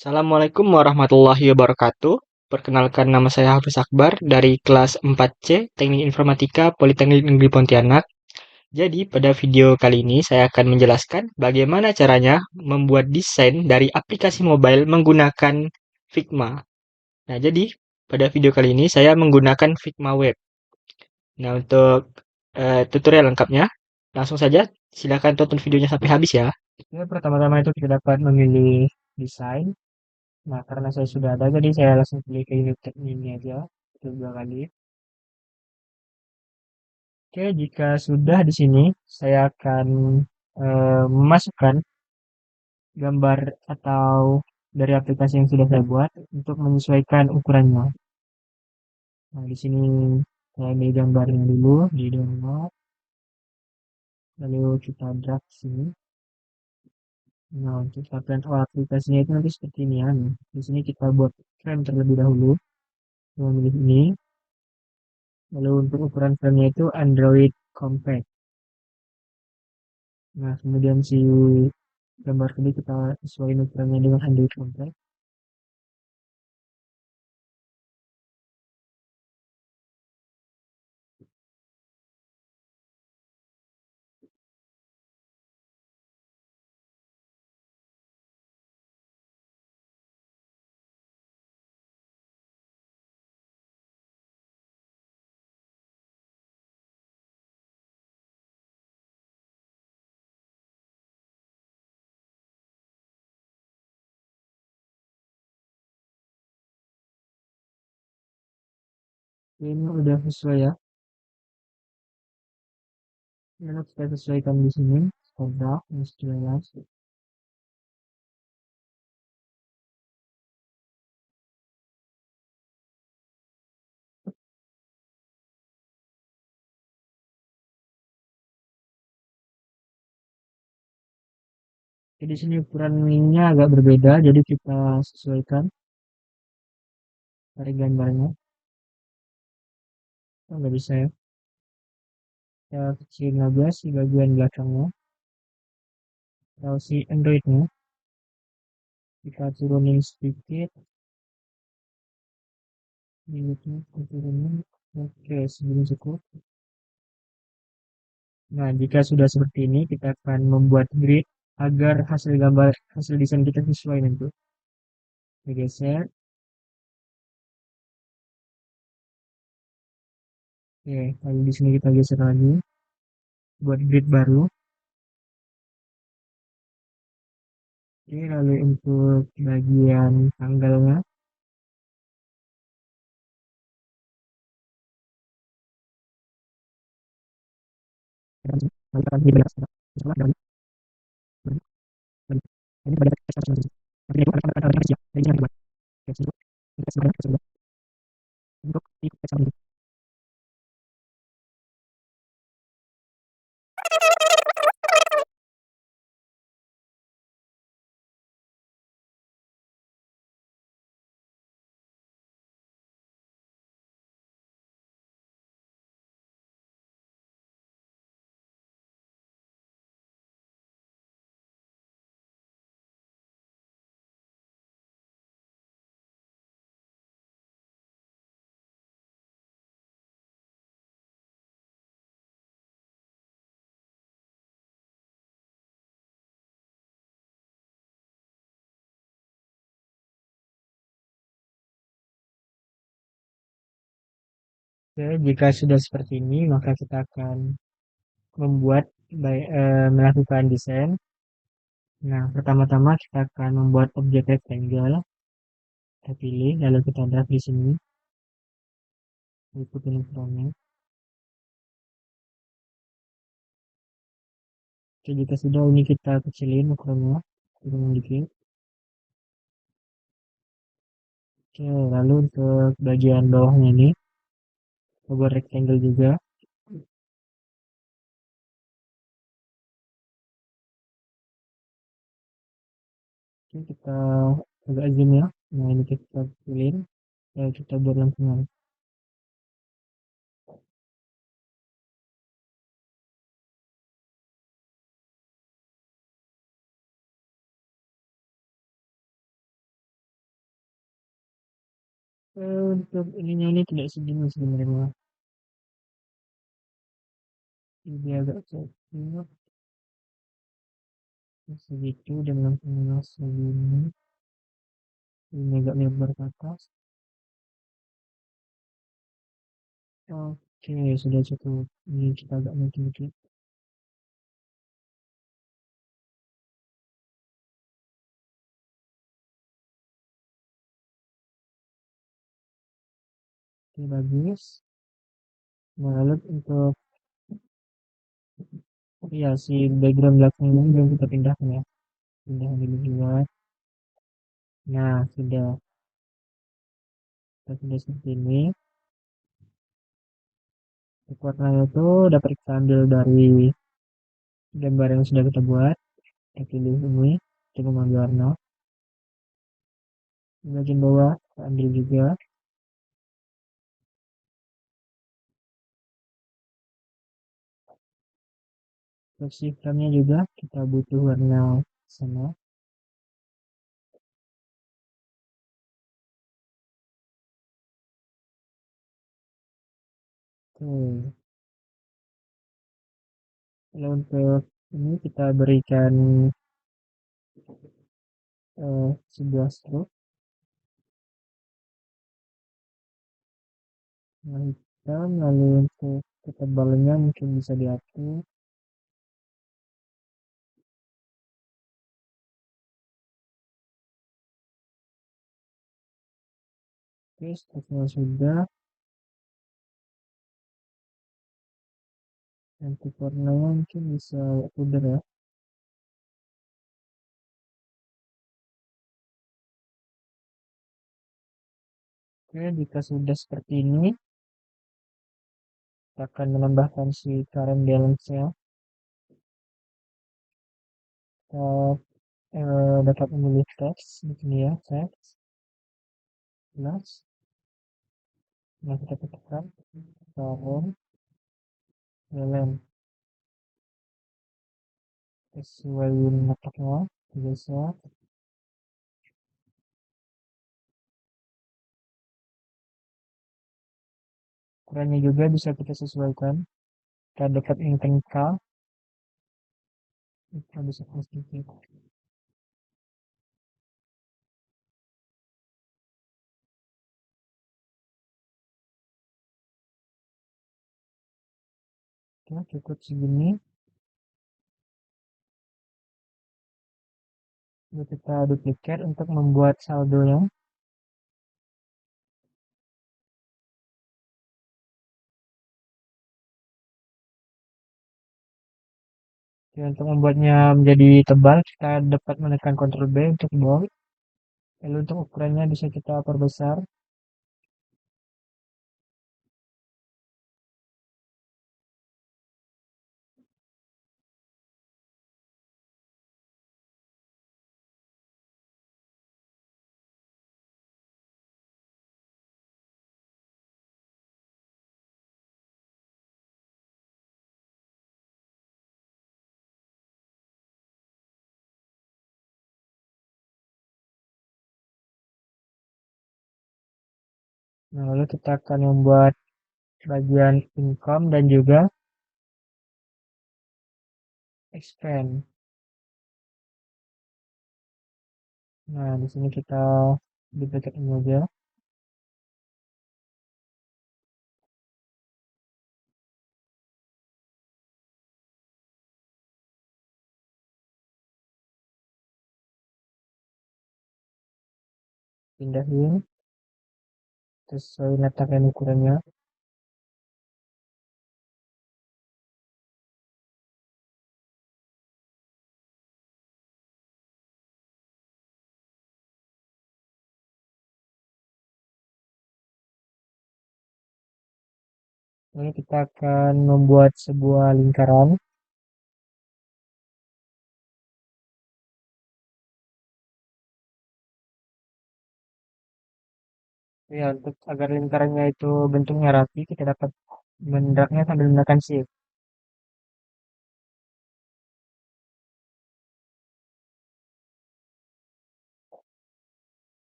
Assalamualaikum warahmatullahi wabarakatuh. Perkenalkan nama saya Hafiz Akbar dari kelas 4C Teknik Informatika Politeknik Negeri Pontianak. Jadi pada video kali ini saya akan menjelaskan bagaimana caranya membuat desain dari aplikasi mobile menggunakan Figma. Nah, jadi pada video kali ini saya menggunakan Figma Web. Nah, untuk tutorial lengkapnya, langsung saja silakan tonton videonya sampai habis ya. Oke, pertama-tama itu kita dapat memilih desain. Nah, karena saya sudah ada, jadi saya langsung pilih ke unit teknik ini aja. Itu dua kali. Oke, jika sudah di sini, saya akan memasukkan gambar atau dari aplikasi yang sudah saya buat untuk menyesuaikan ukurannya. Nah, di sini saya ambil gambarnya dulu di download, lalu kita drag ke sini. Nah, untuk tampilan awal aplikasinya itu nanti seperti ini ya. Nah, di sini kita buat frame terlebih dahulu. Kita memilih ini. Lalu untuk ukuran framenya itu Android Compact. Nah, kemudian si gambar tadi kita sesuaikan ukurannya dengan Android Compact. Ini udah sesuai ya. Lalu kita sesuaikan di sini. Sudah, ini sudah jelas. Jadi di sini ukurannya agak berbeda, jadi kita sesuaikan dari gambarnya. Oh, nggak bisa ya. Kita kecil 15 di bagian belakangnya. Kalau si Androidnya kita turunin sedikit. Minutnya kita turunin. Oke, segini cukup. Nah, jika sudah seperti ini, kita akan membuat grid agar hasil gambar, hasil desain kita sesuai nanti. Kita geser. Oke, lalu di sini kita geser lagi. Buat grid baru. Oke, lalu untuk bagian tanggalnya. Oke, jika sudah seperti ini, maka kita akan melakukan desain. Nah, pertama-tama kita akan membuat objek rectangle. Kita pilih, lalu kita drag di sini, ikutin ukurannya. Oke, jika sudah ini kita kecilin ukurannya, turun dikit. Oke, lalu untuk bagian bawahnya ini, kita buat rectangle juga. Oke, kita agak zoom ya. Nah, ini kita kecilin, lalu kita buat lengkungan. Untuk ininya ini tidak segini sebenarnya. Ini agak kecil, segitu dengan pengeras segini. Ini agak lebar ke atas. Oke, sudah cukup. Ini kita agak mungkin dikit. Oke, bagus. Nah, lalu untuk ya si background belakang ini belum kita pindahkan ya. Pindah dulu juga. Nah, sudah. Kita sudah seperti ini. Untuk warnanya itu dapat kita ambil dari gambar yang sudah kita buat. Kita pilih ini. Kita mengambil warna. Di bagian bawah, kita ambil juga. Untuk shifternya juga, kita butuh warna sama. Oke. Lalu untuk ini kita berikan sebuah stroke warna hitam, lalu untuk ketebalannya mungkin bisa diatur. Oke, stroke sudah. Untuk warnanya mungkin bisa pudar ya. Oke, jika sudah seperti ini, kita akan menambahkan si current balance-nya. Kita dapat memilih teks di sini ya, teks, plus. Nah, kita tekan current balance sesuai letaknya, biasa. Ukurannya juga bisa kita sesuaikan. Kita dekat yang tengah, kita bisa sedikit. Oke, cukup segini. Lalu kita duplikat untuk membuat saldonya. Oke, untuk membuatnya menjadi tebal, kita dapat menekan Ctrl B untuk bold. Lalu untuk ukurannya bisa kita perbesar. Nah, lalu kita akan membuat bagian income dan juga expand. Nah, di sini kita duplikat ini aja. Pindahin. Terus saya letakkan ukurannya. Lalu kita akan membuat sebuah lingkaran. Ya, untuk agar lingkarannya itu bentuknya rapi, kita dapat mendragnya sambil menekan shift.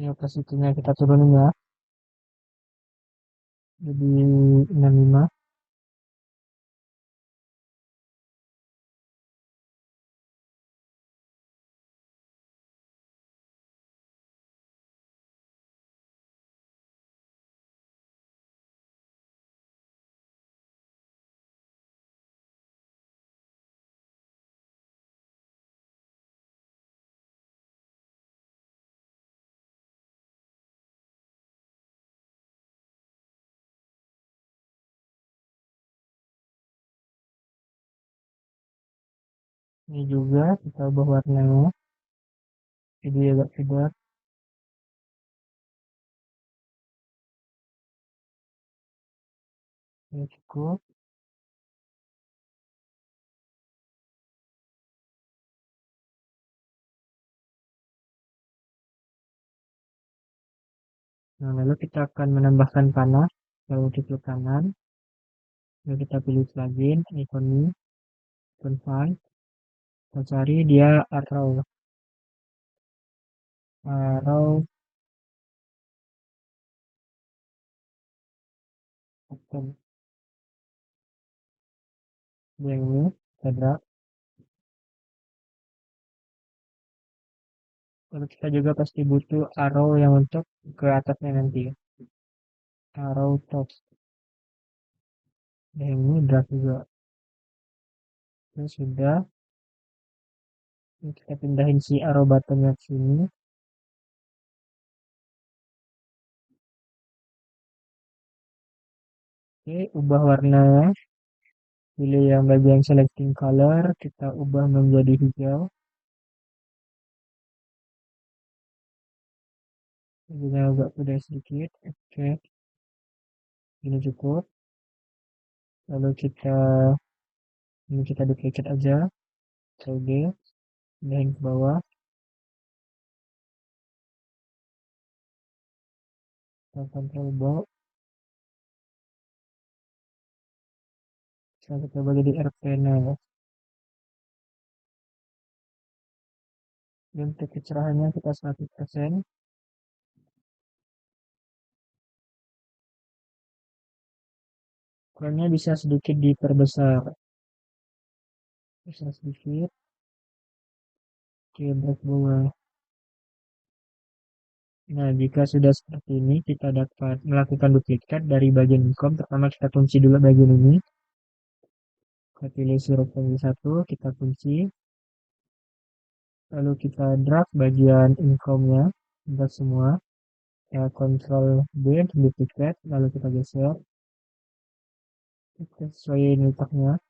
Ya, posisinya kita turunin ya. Jadi 65. Ini juga kita ubah warnanya. Jadi agak sedap. Ini cukup. Nah, lalu kita akan menambahkan panah. Lalu di klik kanan. Lalu kita pilih plugin, icon ini, icon file. Kita cari dia arrow button. Yang ini, kita drag. Lalu kita juga pasti butuh arrow yang untuk ke atasnya nanti. Arrow top. Yang ini drag juga. Ini sudah. Ini kita pindahin si arrow buttonnya ke sini. Oke, ubah warnanya. Pilih yang bagian selecting color. Kita ubah menjadi hijau. Ini agak putih sedikit. Oke, ini cukup. Lalu kita duplicate aja. Oke, pindahin ke bawah. Kita control box. Sekarang kita bagi di R panel. Untuk kecerahannya kita 100%. Ukurannya bisa sedikit diperbesar. Bisa sedikit. Oke, back bawah. Nah, jika sudah seperti ini, kita dapat melakukan duplikat dari bagian income. Pertama, kita kunci dulu bagian ini. Kita pilih 0,1, kita kunci. Lalu kita drag bagian income-nya. Drag semua. Ya, Ctrl D untuk duplikat. Lalu kita geser. Kita sesuaiin letaknya.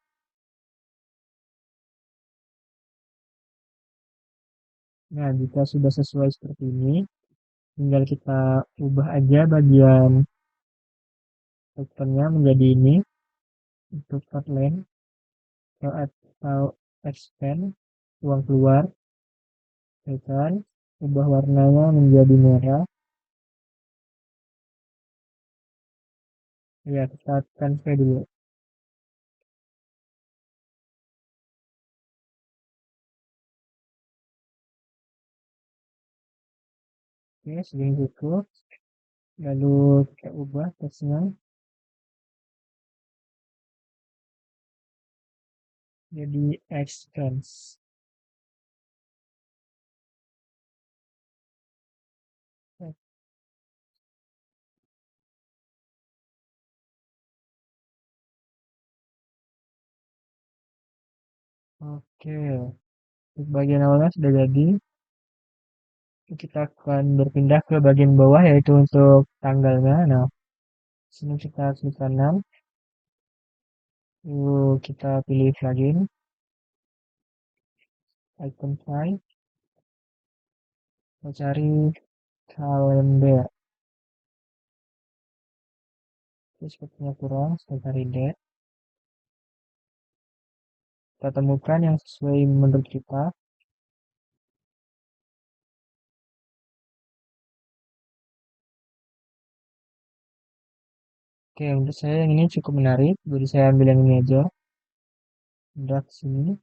Nah, jika sudah sesuai seperti ini, tinggal kita ubah aja bagian teksturnya menjadi ini untuk outline atau expand ruang keluar, ya kan? Ubah warnanya menjadi merah. Ya, kita transfer dulu. Oke, segini cukup. Lalu kita ubah teksnya jadi expense. Oke, untuk bagian awalnya sudah jadi. Kita akan berpindah ke bagian bawah yaitu untuk tanggalnya. Nah, sini kita klik kanan. Lalu kita pilih plugin, icon file, kita cari kalender. Terus sepertinya kurang, saya cari date. Kita temukan yang sesuai menurut kita. Oke, untuk saya yang ini cukup menarik, jadi saya ambil yang ini aja. Drag sini,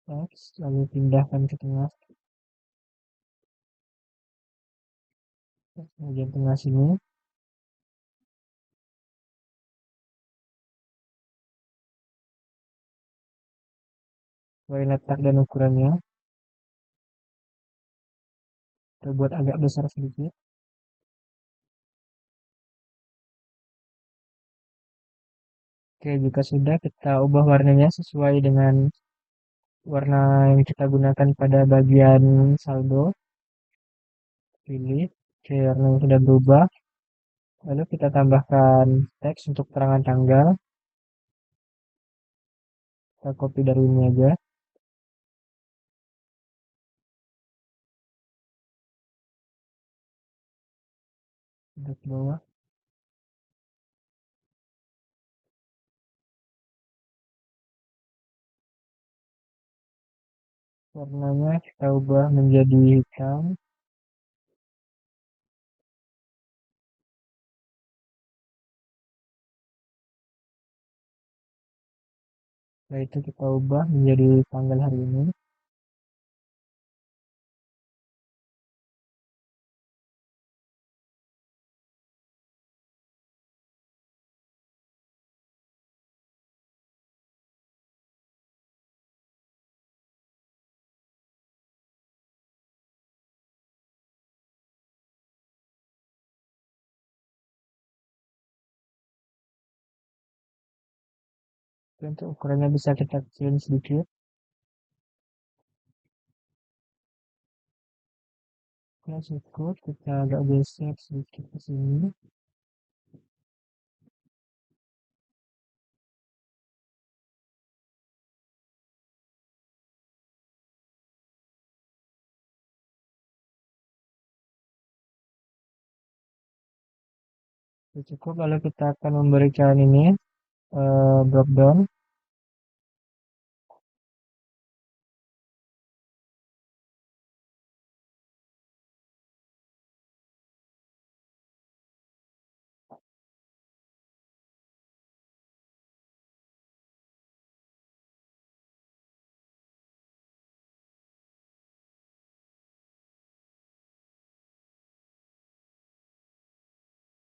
X, lalu pindahkan ke tengah. Bagian tengah sini, sesuai letak dan ukurannya. Kita buat agak besar sedikit. Oke, jika sudah kita ubah warnanya sesuai dengan warna yang kita gunakan pada bagian saldo. Pilih. Oke, warnanya sudah berubah. Lalu kita tambahkan teks untuk terangan tanggal. Kita copy dari ini aja. Kita ke bawah. Warnanya kita ubah menjadi hitam. Setelah itu kita ubah menjadi tanggal hari ini. Untuk ukurannya bisa kita kecilin sedikit. Oke, cukup. Kita agak geser sedikit ke sini. Oke, cukup. Lalu kita akan memberikan ini drop down.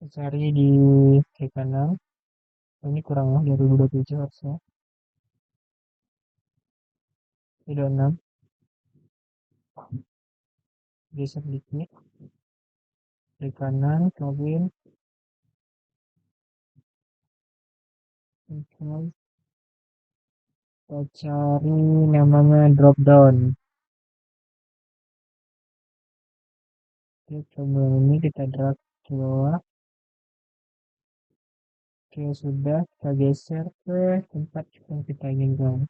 Kita cari di klik kanan. Ini kurang lah 2027 harusnya. 26. Geser dikit. Klik kanan, login. Oke. Kita cari namanya drop down. Oke, coba ini kita drag ke bawah. Oke, sudah kita geser ke tempat yang kita inginkan.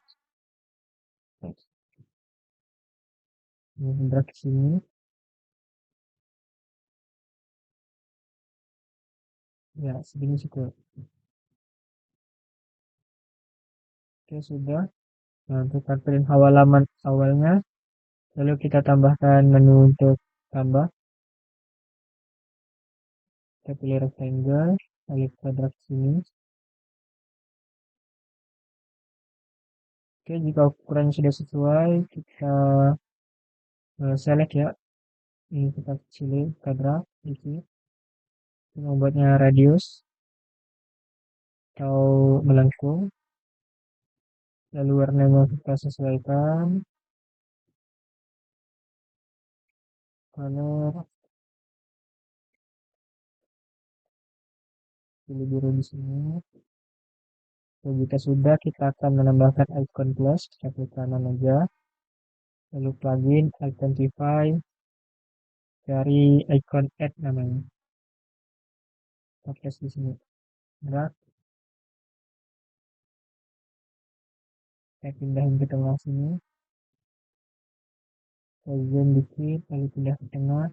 Ini drag ke sini. Ya, segini cukup. Oke, sudah. Nah, untuk tampilan halaman awalnya, lalu kita tambahkan menu untuk tambah. Kita pilih rectangle, lalu kita drag ke sini. Oke, jika ukurannya sudah sesuai, kita select ya. Ini kita kecilin, kita drag, dikit. Kita membuatnya radius atau melengkung. Lalu warnanya kita sesuaikan. Color, pilih biru di sini. Dan jika sudah, kita akan menambahkan icon plus. Kita klik kanan aja. Lalu plugin, identify, cari icon add namanya. Kita paste di sini. Drag, saya pindahin ke tengah sini. Saya zoom dikit, lalu pindah ke tengah.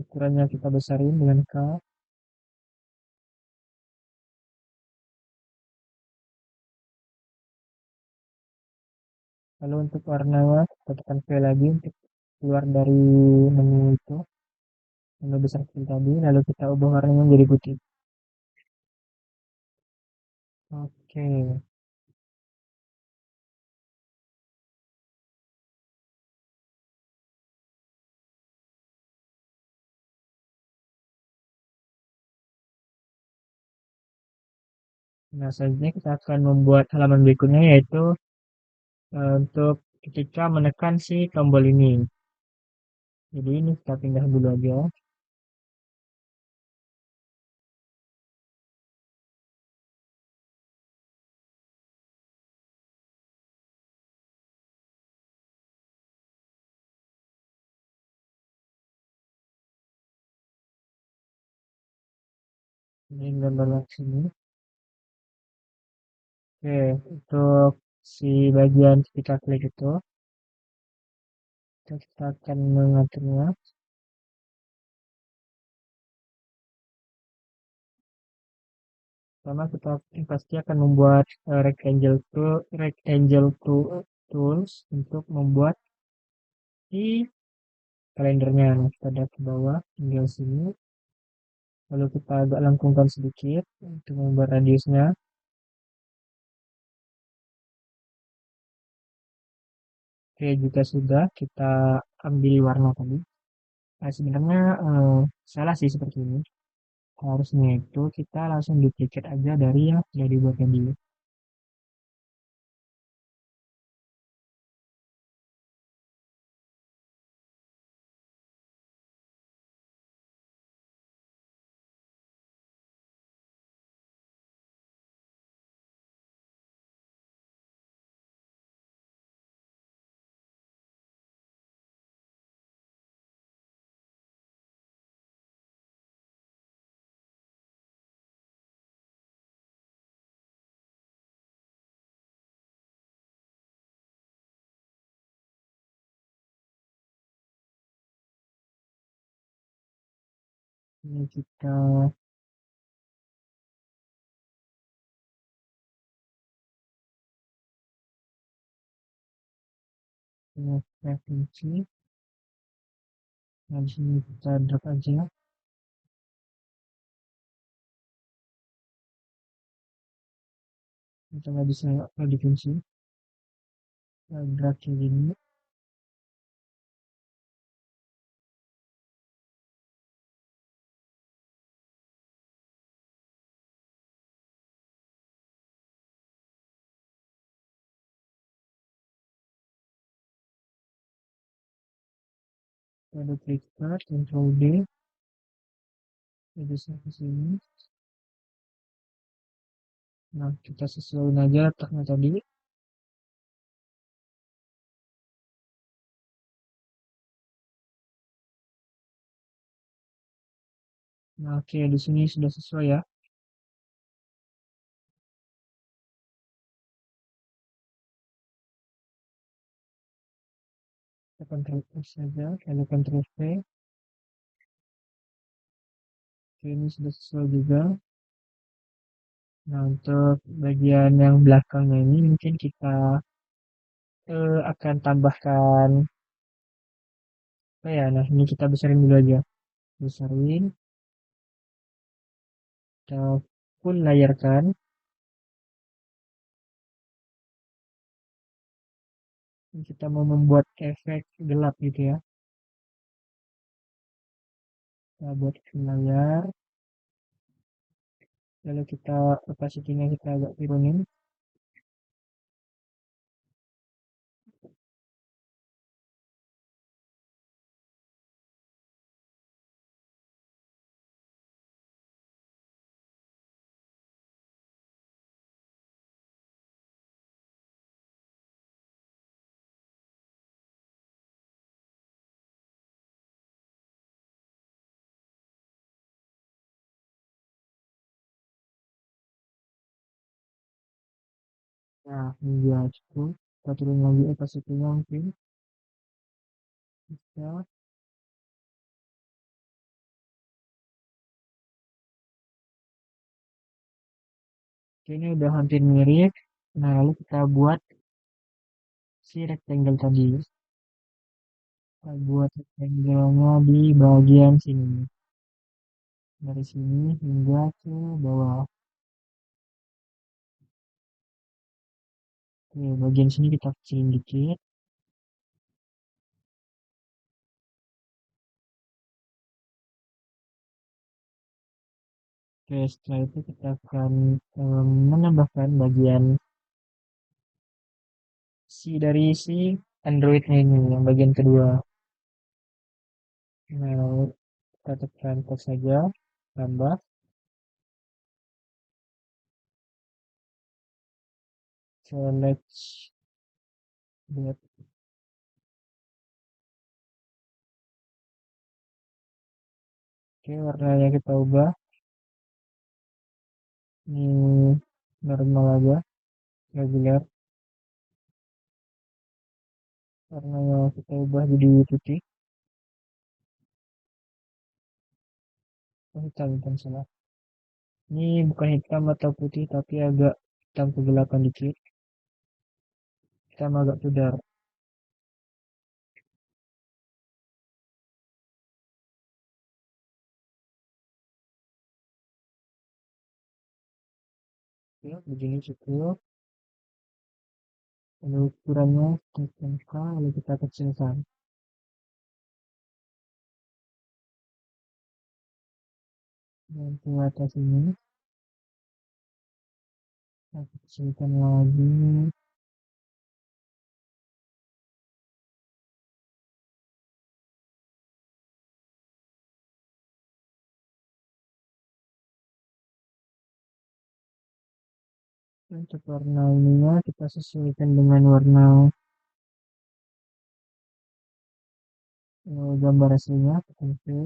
Ukurannya kita besarin dengan K. Lalu untuk warnanya, kita tekan V lagi untuk keluar dari menu itu. Menu besar kecil tadi, lalu kita ubah warnanya menjadi putih. Oke. Nah, selanjutnya kita akan membuat halaman berikutnya yaitu untuk ketika menekan si tombol ini. Jadi ini kita pindah dulu aja. Ini gambar sini. Oke, untuk si bagian ketika klik itu, kita akan mengaturnya. Pertama kita pasti akan membuat tools untuk membuat di kalendernya. Nah, kita lihat ke bawah, tinggal sini. Lalu kita agak lengkungkan sedikit untuk membuat radiusnya. Oke, jika sudah, kita ambil warna tadi. Nah, sebenarnya salah sih seperti ini. Harusnya itu kita langsung duplicate aja dari yang sudah dibuat tadi. Ini kita kunci. Nah, di sini kita drag aja. Kita nggak bisa dikunci. Kita drag kayak gini. Kita duplicate, Ctrl D, jadi sampai sini. Nah, kita sesuaiin aja letaknya tadi. Nah, oke, di sini sudah sesuai ya. Kita Ctrl F saja, lalu Ctrl V. Oke, ini sudah sesuai juga. Nah, untuk bagian yang belakangnya ini mungkin kita akan tambahkan apa ya? Nah, ini kita besarin dulu aja. Besarin, kita full layarkan. Kita mau membuat efek gelap gitu ya. Kita buat full layar. Lalu kita opacity-nya kita agak turunin. Nah, ini dia cukup. Kita turun lagi opacity-nya mungkin. Bisa. Oke, ini udah hampir mirip. Nah, lalu kita buat si rectangle tadi. Kita buat rectangle-nya di bagian sini. Dari sini hingga ke bawah. Oke, bagian sini kita kecilin dikit. Oke, setelah itu kita akan menambahkan bagian si Androidnya ini, yang bagian kedua. Nah, kita tekan tab saja, tambah, select, lihat. Oke, warnanya kita ubah. Ini normal aja, regular. Warnanya kita ubah jadi putih. Oh, hitam, hitam salah. Ini bukan hitam atau putih, tapi agak hitam kegelapan dikit. Hitam agak pudar. Ya, begini cukup. Lalu ukurannya kita lalu kita kecilkan. Dan ke atas ini, kita kecilkan lagi. Untuk warna ininya kita sesuaikan dengan warna gambar aslinya. Oke,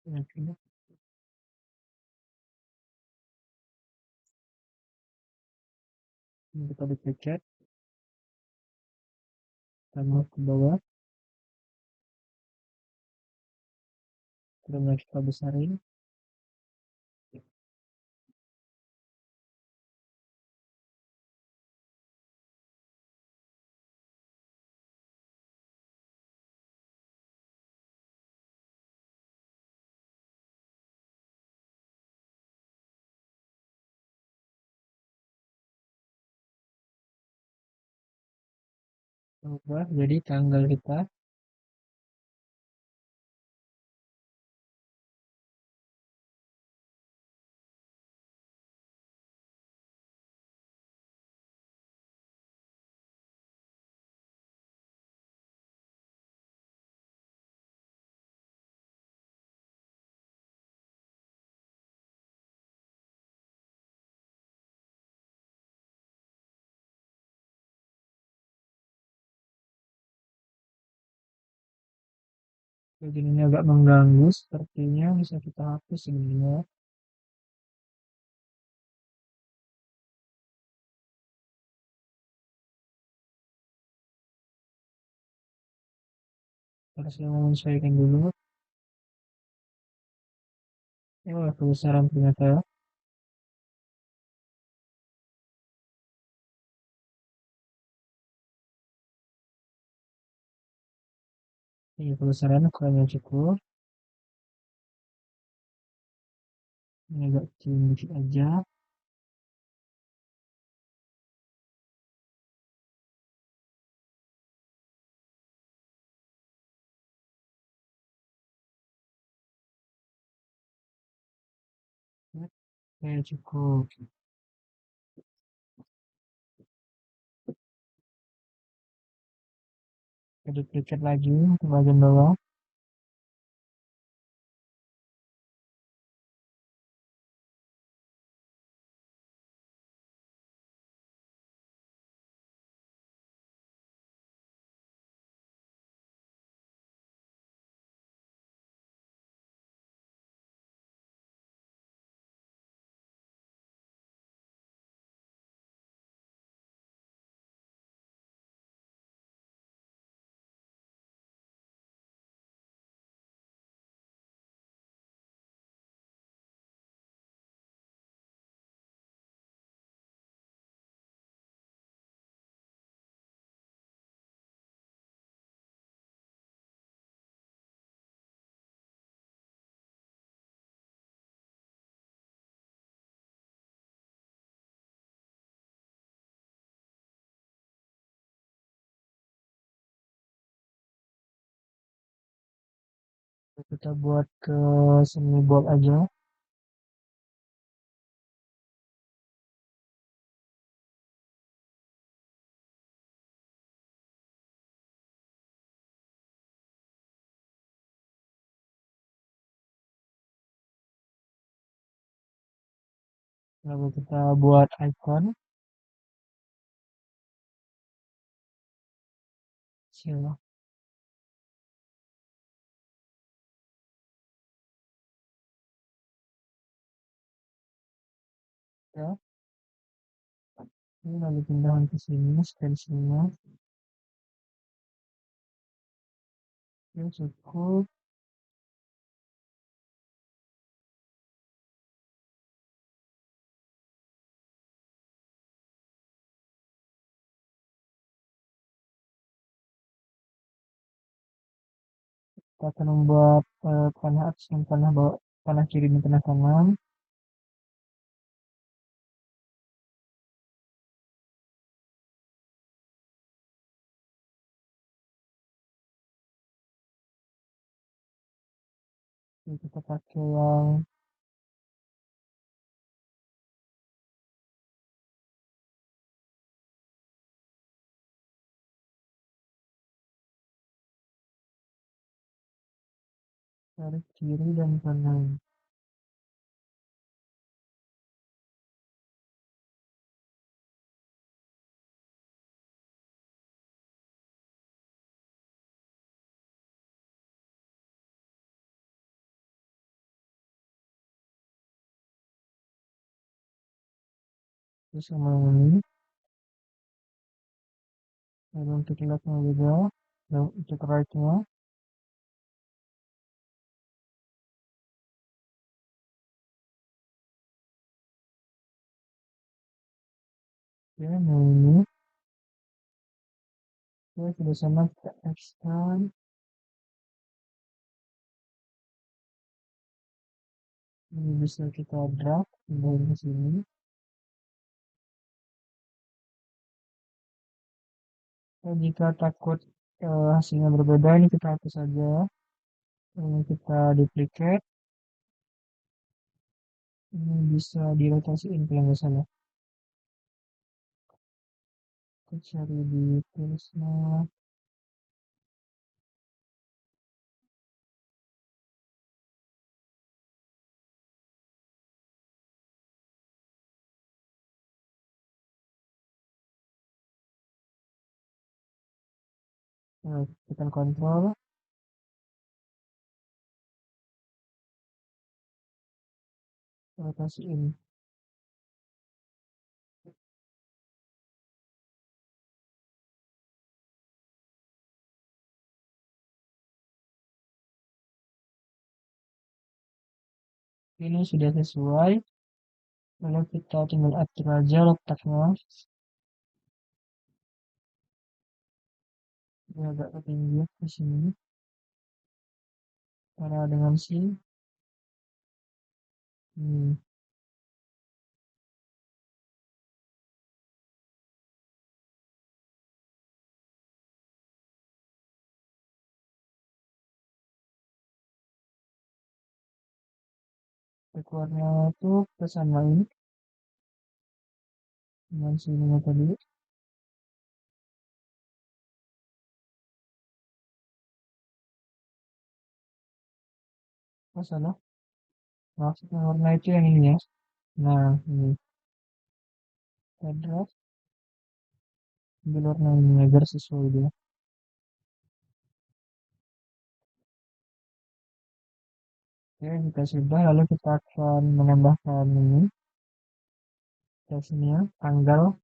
oke. Ini kita duplicate, tambah ke bawah, kemudian kita besarin. Ubah jadi tanggal kita. Bagian ini agak mengganggu, sepertinya bisa kita hapus sebenarnya. Harus menyesuaikan dulu. Oh, kebesaran ternyata. Ini kebesaran ukurannya cukup. Ini agak kecil dikit aja. Oke, cukup. Kita duplicate lagi ke bagian bawah. Kita buat ke semi bold aja. Lalu kita buat icon. Sila. Ya. Ini lalu pindahan ke sini, stencilnya. Ya, cukup. Kita akan membuat panah atas dan panah bawah, panah kiri dan panah kanan. Jadi kita pakai yang dari kiri dan kanan. Terus sama yang ini. Lalu untuk left-nya juga. Dan untuk right-nya. Oke, nah ini. Oke, sudah sama kita X-kan. Ini bisa kita drag dari ke sini. Dan jika takut hasilnya berbeda, ini kita hapus saja. Ini kita duplicate. Ini bisa dirotasiin kalau nggak salah. Kita cari di tulisnya. Nah, tekan kontrol, rotasiin. Ini sudah sesuai. Lalu kita tinggal atur aja letaknya. Ini agak ketinggian di sini. Karena dengan sini. Warna itu kita samain dengan sininya tadi. Oh salah, maksudnya warna itu yang ini ya. Nah, ini kita drag ambil warna ini agar sesuai dia. Oke, jika sudah, lalu kita akan menambahkan ini teksnya, tanggal.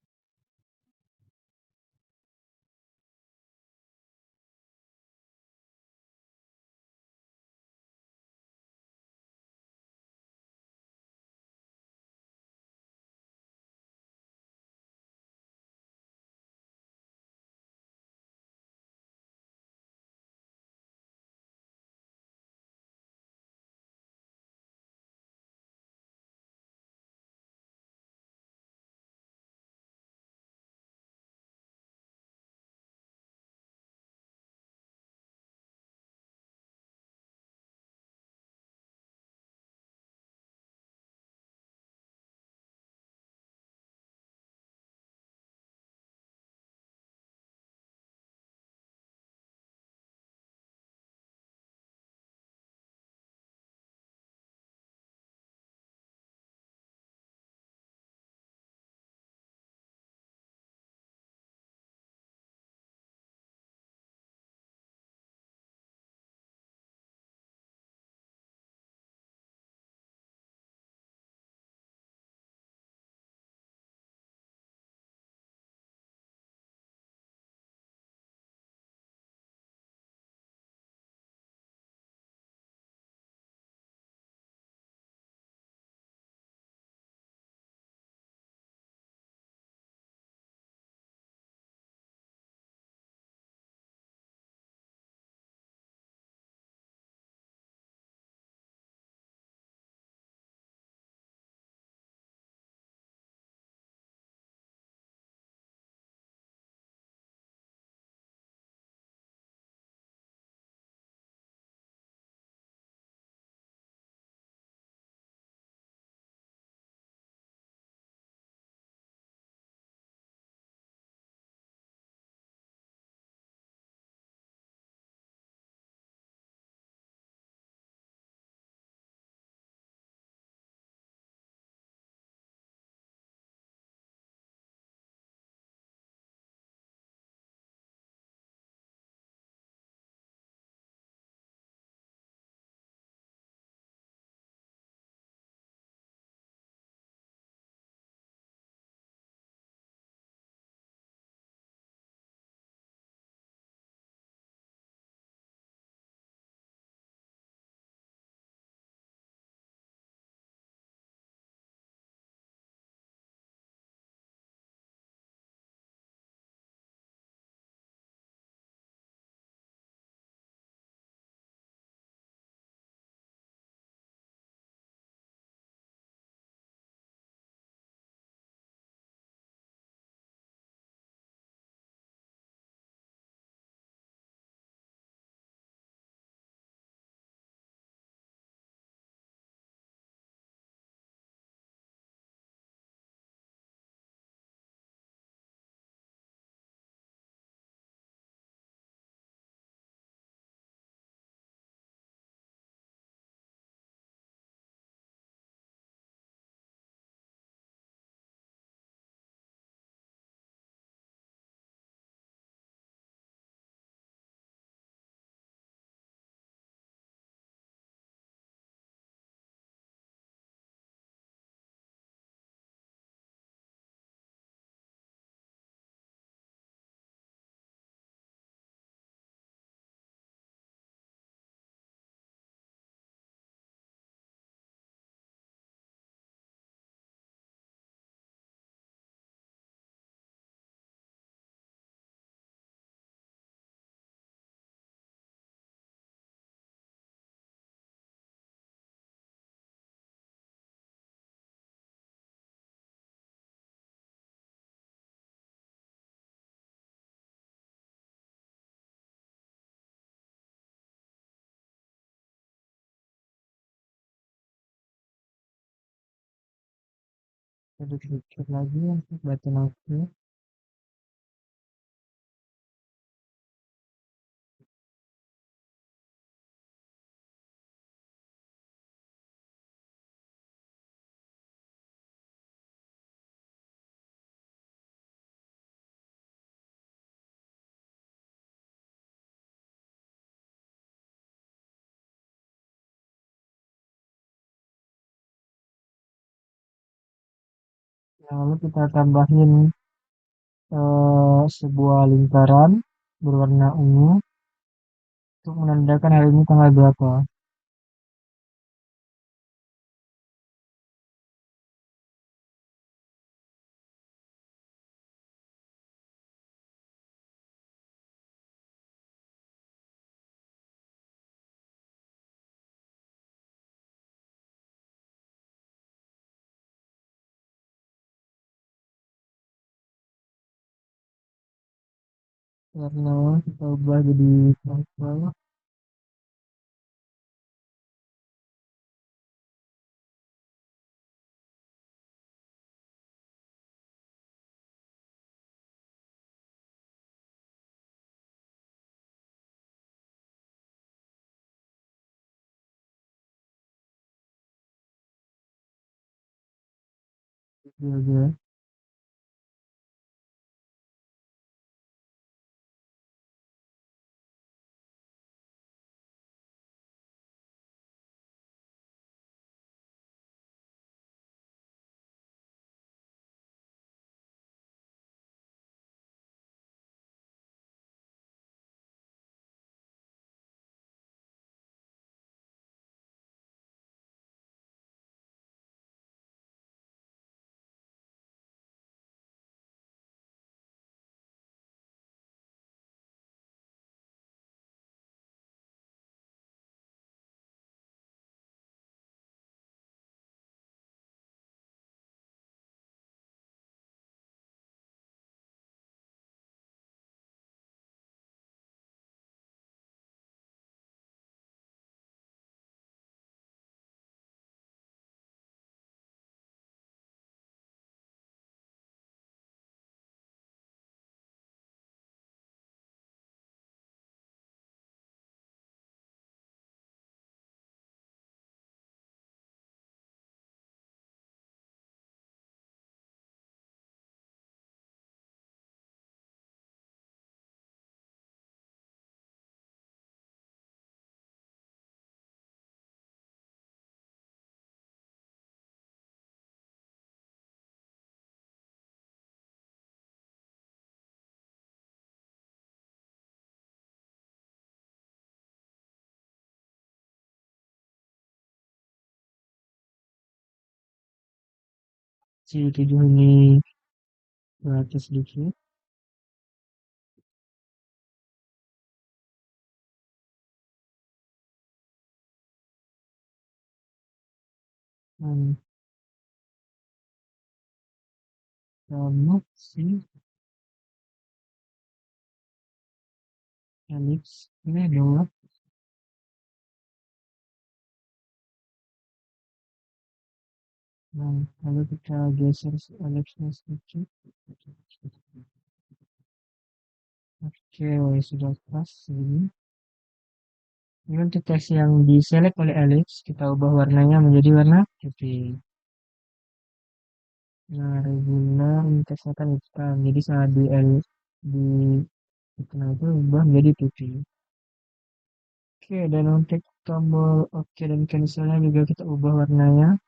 Sedikit lagi untuk batin aku. Lalu kita tambahin sebuah lingkaran berwarna ungu untuk menandakan hari ini tanggal berapa. Warna kita ubah jadi purple. Juga. Si 7 ini berarti sedikit. Dan kamu si Alex ini adalah, nah, lalu kita geser si Alexnya sedikit. Oke, sudah pas ini. Ini untuk teks yang diselect oleh Alex, kita ubah warnanya menjadi warna putih. Nah, regular ini teksnya kan hitam, jadi saat di dikenal itu ubah menjadi putih. Oke, dan untuk tombol oke dan cancelnya juga kita ubah warnanya.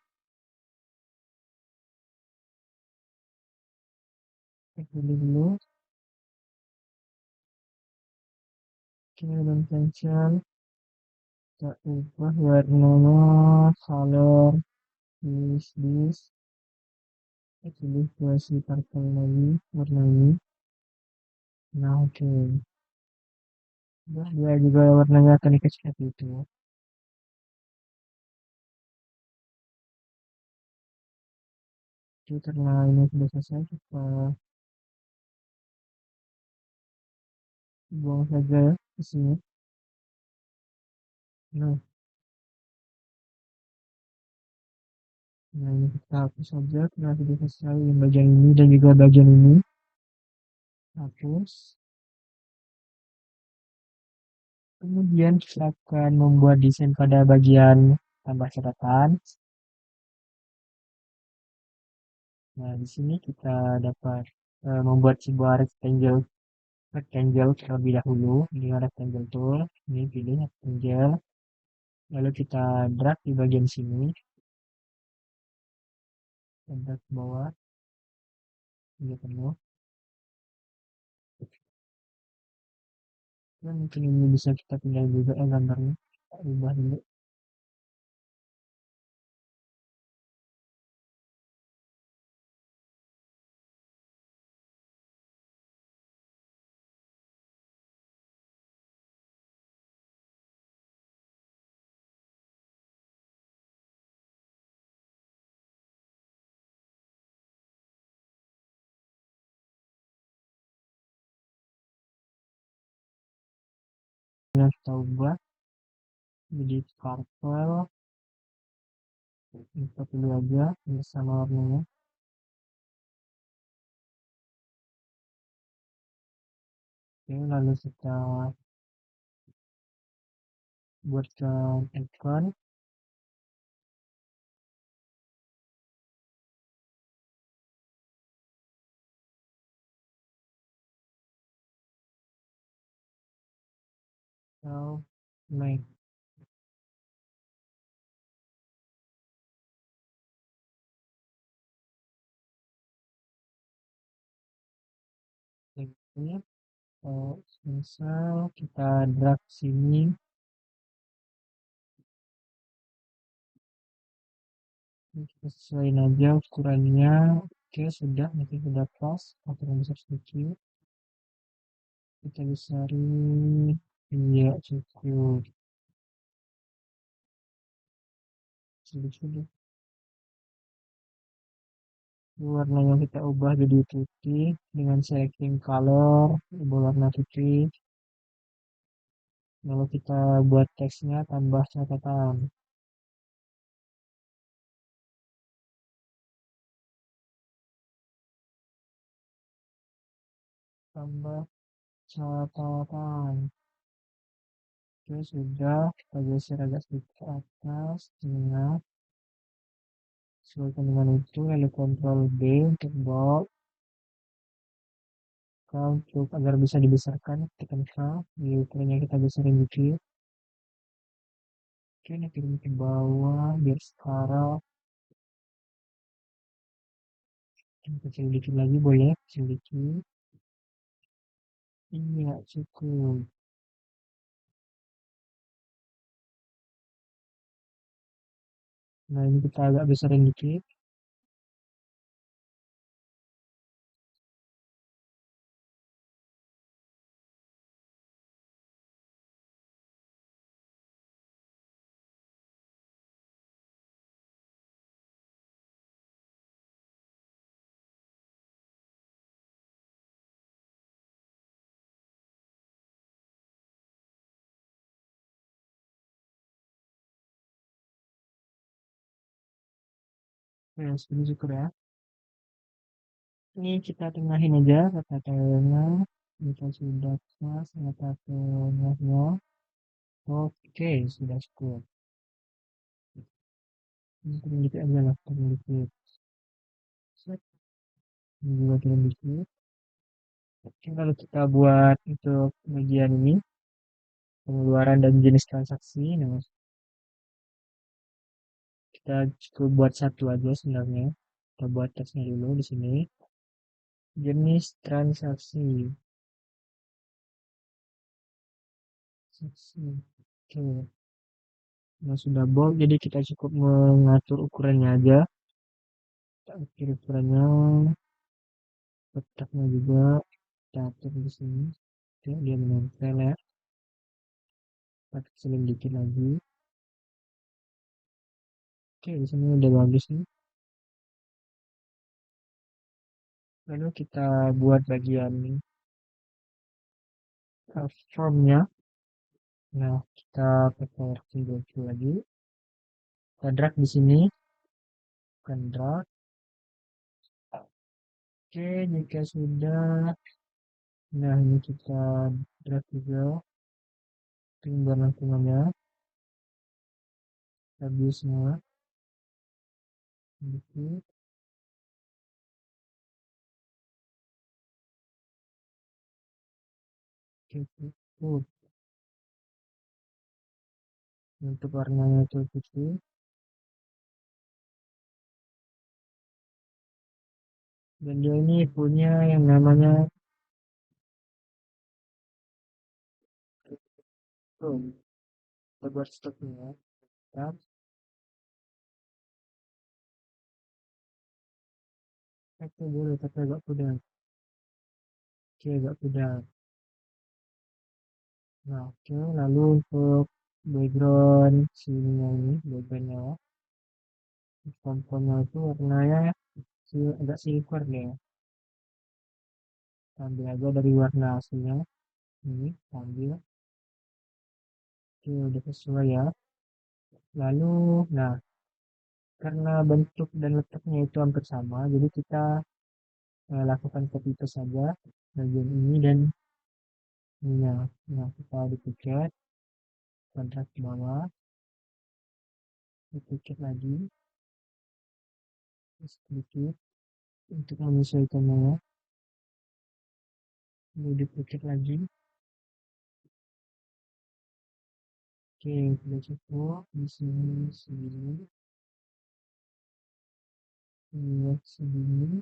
Kita pilih dulu. Oke, dan cancel. Kita ubah warnanya color this. Kita pilih versi purple lagi, warna ini. Nah, oke. Nah, dia juga warnanya akan dikasih seperti itu. Oke, karena ini sudah selesai, kita buang saja ya isinya. Nah, Nah, ini kita hapus saja karena sudah selesai yang bagian ini dan juga bagian ini. Hapus. Kemudian kita akan membuat desain pada bagian tambah catatan. Nah, di sini kita dapat membuat sebuah rectangle terlebih dahulu dengan rectangle tool. Ini pilih rectangle. Lalu kita drag di bagian sini, dan drag ke bawah hingga penuh. Dan mungkin ini bisa kita tinggal juga gambarnya. Kita ubah dulu. Yang kita ubah jadi purple. Kita pilih aja sama warnanya. Oke, lalu kita buatkan icon. Atau make. Ini misal kita drag sini, kita sesuaiin aja ukurannya. Oke, sudah, nanti sudah pas atau yang besar sedikit. Kita besarin, iya cukup. Sudah. Warnanya kita ubah jadi putih dengan selecting color, ubah warna putih. Lalu kita buat teksnya tambah catatan. Tambah catatan. Oke, sudah. Kita geser agak sedikit ke atas, tengah. Sesuaikan dengan itu, lalu Ctrl B untuk bold. Untuk agar bisa dibesarkan, tekan K. Di ukurannya kita besarin dikit. Oke, ini turun ke bawah, biar setara. Kecil dikit lagi boleh, kecil dikit. Iya, cukup. Nah, ini kita agak besarin dikit. Ya, segini cukup ya. Ini kita tengahin aja kata-katanya. Kita sudah pas kata-katanya. Oke, sudah cukup. Ini turun dikit aja lah, turun dikit. Set, ini juga turun dikit. Oke, lalu kita buat untuk bagian ini, pengeluaran dan jenis transaksi. Nah, kita cukup buat satu aja sebenarnya. Kita buat teksnya dulu di sini. Jenis transaksi. Transaksi. Oke. Nah, sudah bold, jadi kita cukup mengatur ukurannya aja. Kita atur ukurannya, letaknya juga kita atur di sini. Oke, dia menempel ya. Kita kecilin dikit lagi. Oke, di sini udah bagus nih. Lalu kita buat bagian formnya. Nah, kita pakai rectangle tool lagi. Kita drag di sini. Bukan drag. Oke, jika sudah, nah ini kita drag juga gambar lengkungannya, habis semua, sedikit, cukup. Untuk warnanya itu putih, dan dia ini punya yang namanya tuh, lebar stoknya, ya. Itu boleh, tapi agak pudar. Oke, agak pudar. Nah, oke, lalu untuk background sininya ini, backgroundnya, komponnya itu warnanya agak silver deh. Ambil aja dari warna aslinya, ini, ambil. Oke, udah sesuai ya. Lalu, nah, karena bentuk dan letaknya itu hampir sama, jadi kita lakukan copy paste saja bagian ini dan ininya. Nah, kita duplicate, kontrak ke bawah, duplicate lagi, sedikit untuk menyesuaikannya. Lalu duplicate lagi. Oke, sudah cukup. Di sini segini, ini segini.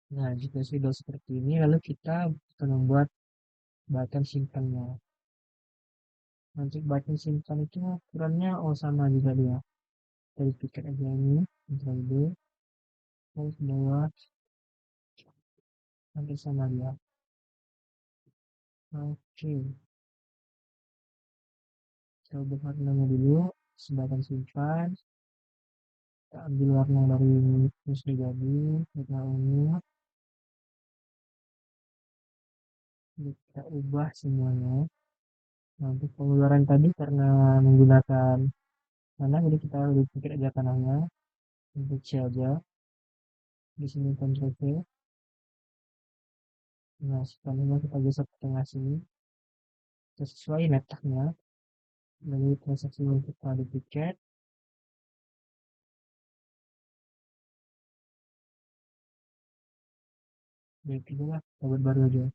Nah, jika sudah seperti ini, lalu kita akan membuat button simpannya. Untuk button simpan itu ukurannya sama juga dia. Dari tiket aja ini, Ctrl D, terus ke bawah, sampai sama dia. Oke, kita ubah warnanya dulu, sebagian simpan, kita ambil warna dari terus jadi, warna ungu, kita ubah semuanya. Nah, untuk pengeluaran tadi karena menggunakan mana, jadi kita lebih pikir aja kanannya, untuk C aja, di sini Ctrl C. Nah, sekarang kita geser ke tengah sini, sesuai letaknya, lalu transaksi untuk tadi tiket, dan itulah tabel baru aja.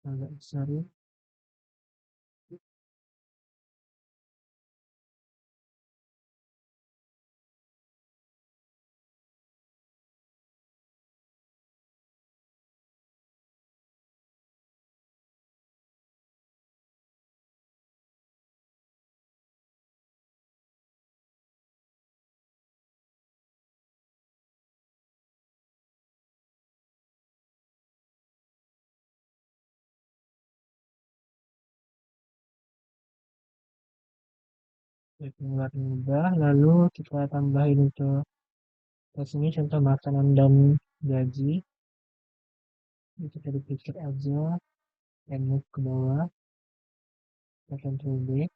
Agak besar ya. Warna mudah, lalu kita tambahin untuk sini contoh makanan dan gaji. Ini kita dipikir aja, dan move ke bawah, kita Ctrl D.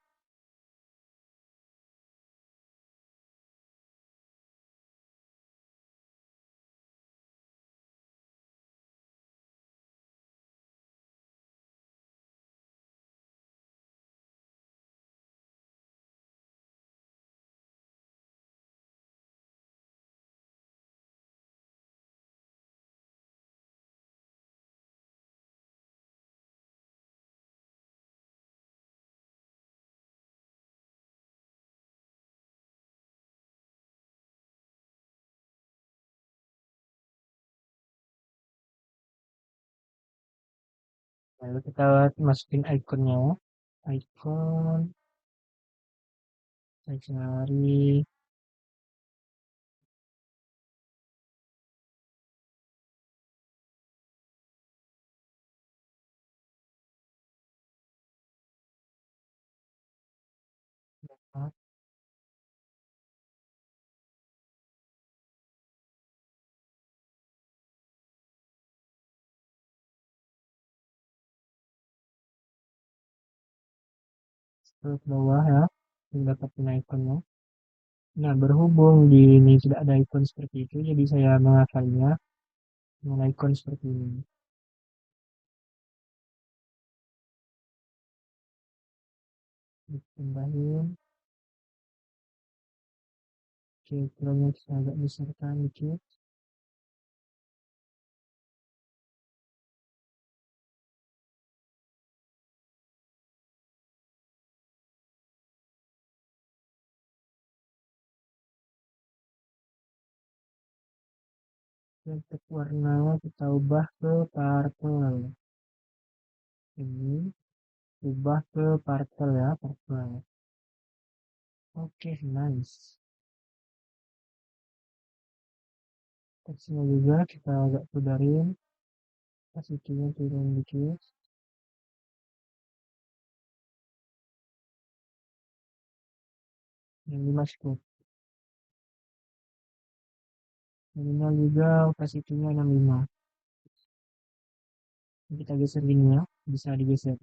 Lalu kita masukin ikonnya, ikon, saya cari, ke bawah ya, mendapatkan ikonnya. Nah, berhubung di ini tidak ada ikon seperti itu, jadi saya mengakalinya dengan ikon seperti ini. Tambahin, oke, kurangnya kita agak besarkan dikit. Untuk warna kita ubah ke purple. Ini ubah ke purple ya, purple. Oke, nice. Teksnya juga kita agak pudarin, kasih turun dikit. Yang 5 cukup. Minimal juga opacity-nya 65. Kita geser gini ya, bisa digeser.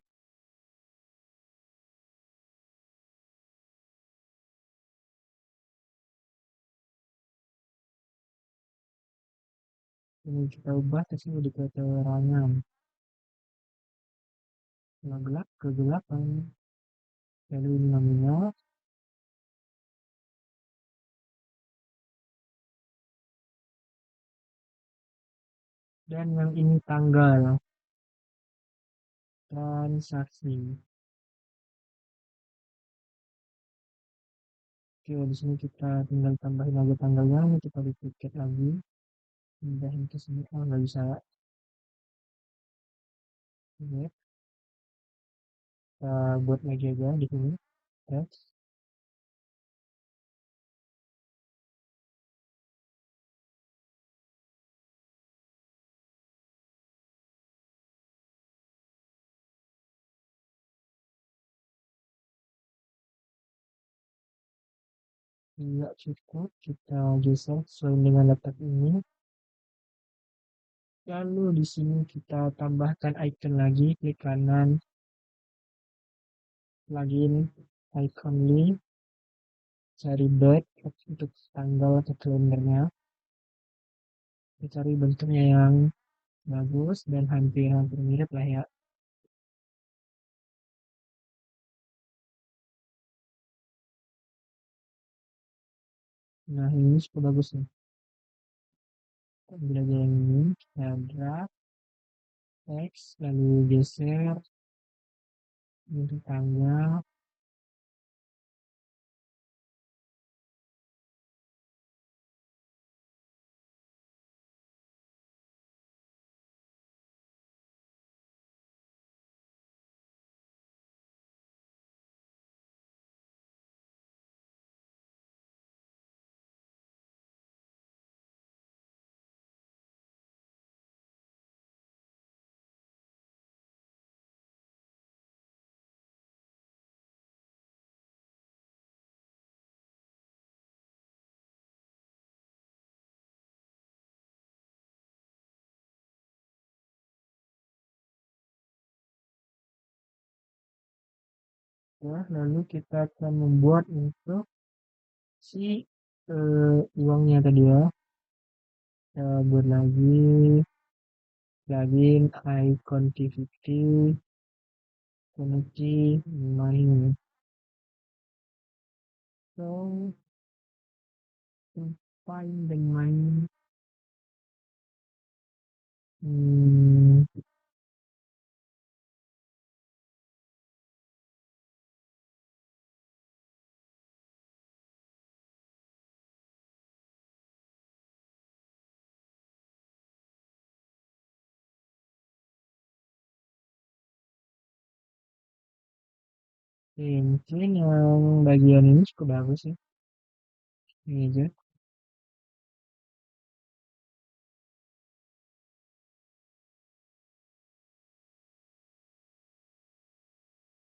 Ini kita ubah teksnya jadi keterangan. Gelap, kegelapan. Lalu ini nominal. Dan yang ini tanggal transaksi. Oke, di sini kita tinggal tambahin aja tanggalnya. Ini kita duplicate lagi. Pindahin ke sini. Oh, nggak bisa. Oke, kita buat lagi aja di sini. Teks. Nggak cukup. Kita geser sesuai dengan letak ini. Lalu di sini kita tambahkan icon lagi. Klik kanan. Login. Icon link. Cari back untuk tanggal atau kalendernya. Kita cari bentuknya yang bagus dan hampir-hampir mirip lah ya. Nah, ini cukup bagus nih. Kita ambil aja yang ini, kita drag, teks, lalu geser untuk tanggal. Ya, lalu kita akan membuat untuk si uangnya tadi ya. Kita buat lagi plugin icon T50 Connecti main. So, find dengan hmm, mungkin yang bagian ini cukup bagus ya. Ini aja.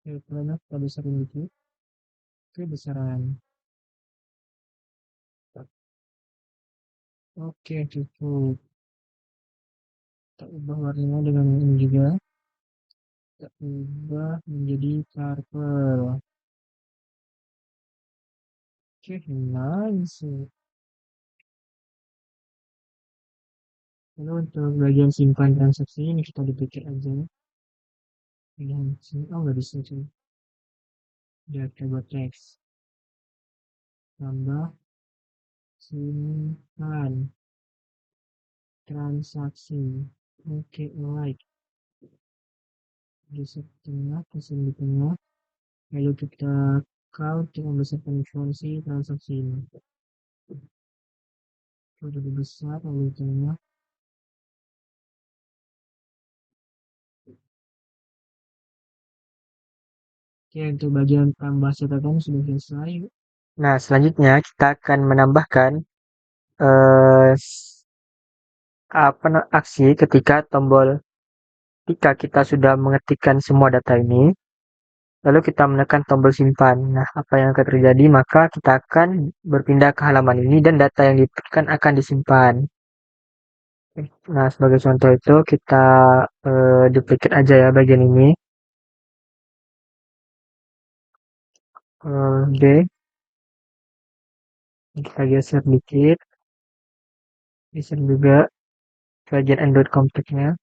Filternya kita besarin dikit. Kebesaran. Oke, cukup. Kita ubah warnanya dengan ini juga. Kita ubah menjadi purple. Oke, nice. Lalu untuk bagian simpan transaksi ini kita dipikir aja. Dengan sini, oh nggak bisa cuy. Dia coba teks. Tambah simpan transaksi. Oke, like. Di tengah, kasih di tengah. Lalu kita count untuk membesarkan fungsi transaksi ini. Sudah besar, lalu di tengah. Oke, untuk bagian tambah catatan sudah selesai. Nah, selanjutnya kita akan menambahkan eh, aksi ketika kita sudah mengetikkan semua data ini, lalu kita menekan tombol simpan. Nah, apa yang akan terjadi? Maka kita akan berpindah ke halaman ini dan data yang ditekan akan disimpan. Nah, sebagai contoh itu kita duplicate aja ya bagian ini. D, kita geser dikit, geser juga bagian Android kontaknya,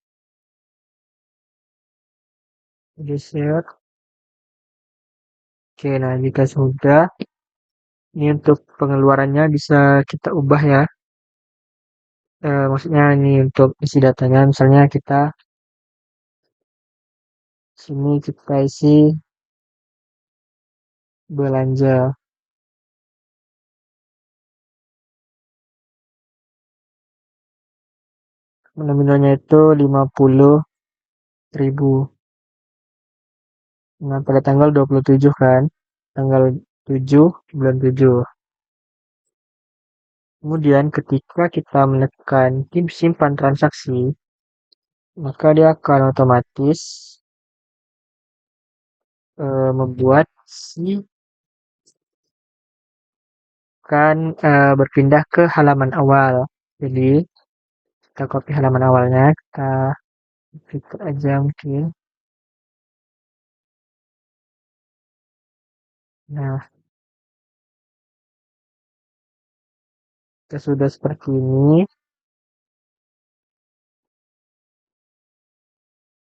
geser. Oke, nah jika sudah, ini untuk pengeluarannya bisa kita ubah ya. Maksudnya ini untuk isi datanya, misalnya kita sini kita isi belanja. Nominalnya itu 50.000. Nah, pada tanggal 27 kan, tanggal 7 bulan 7. Kemudian ketika kita menekan simpan transaksi, maka dia akan otomatis membuat berpindah ke halaman awal. Jadi kita copy halaman awalnya, kita ikut aja mungkin. Nah, kita sudah seperti ini.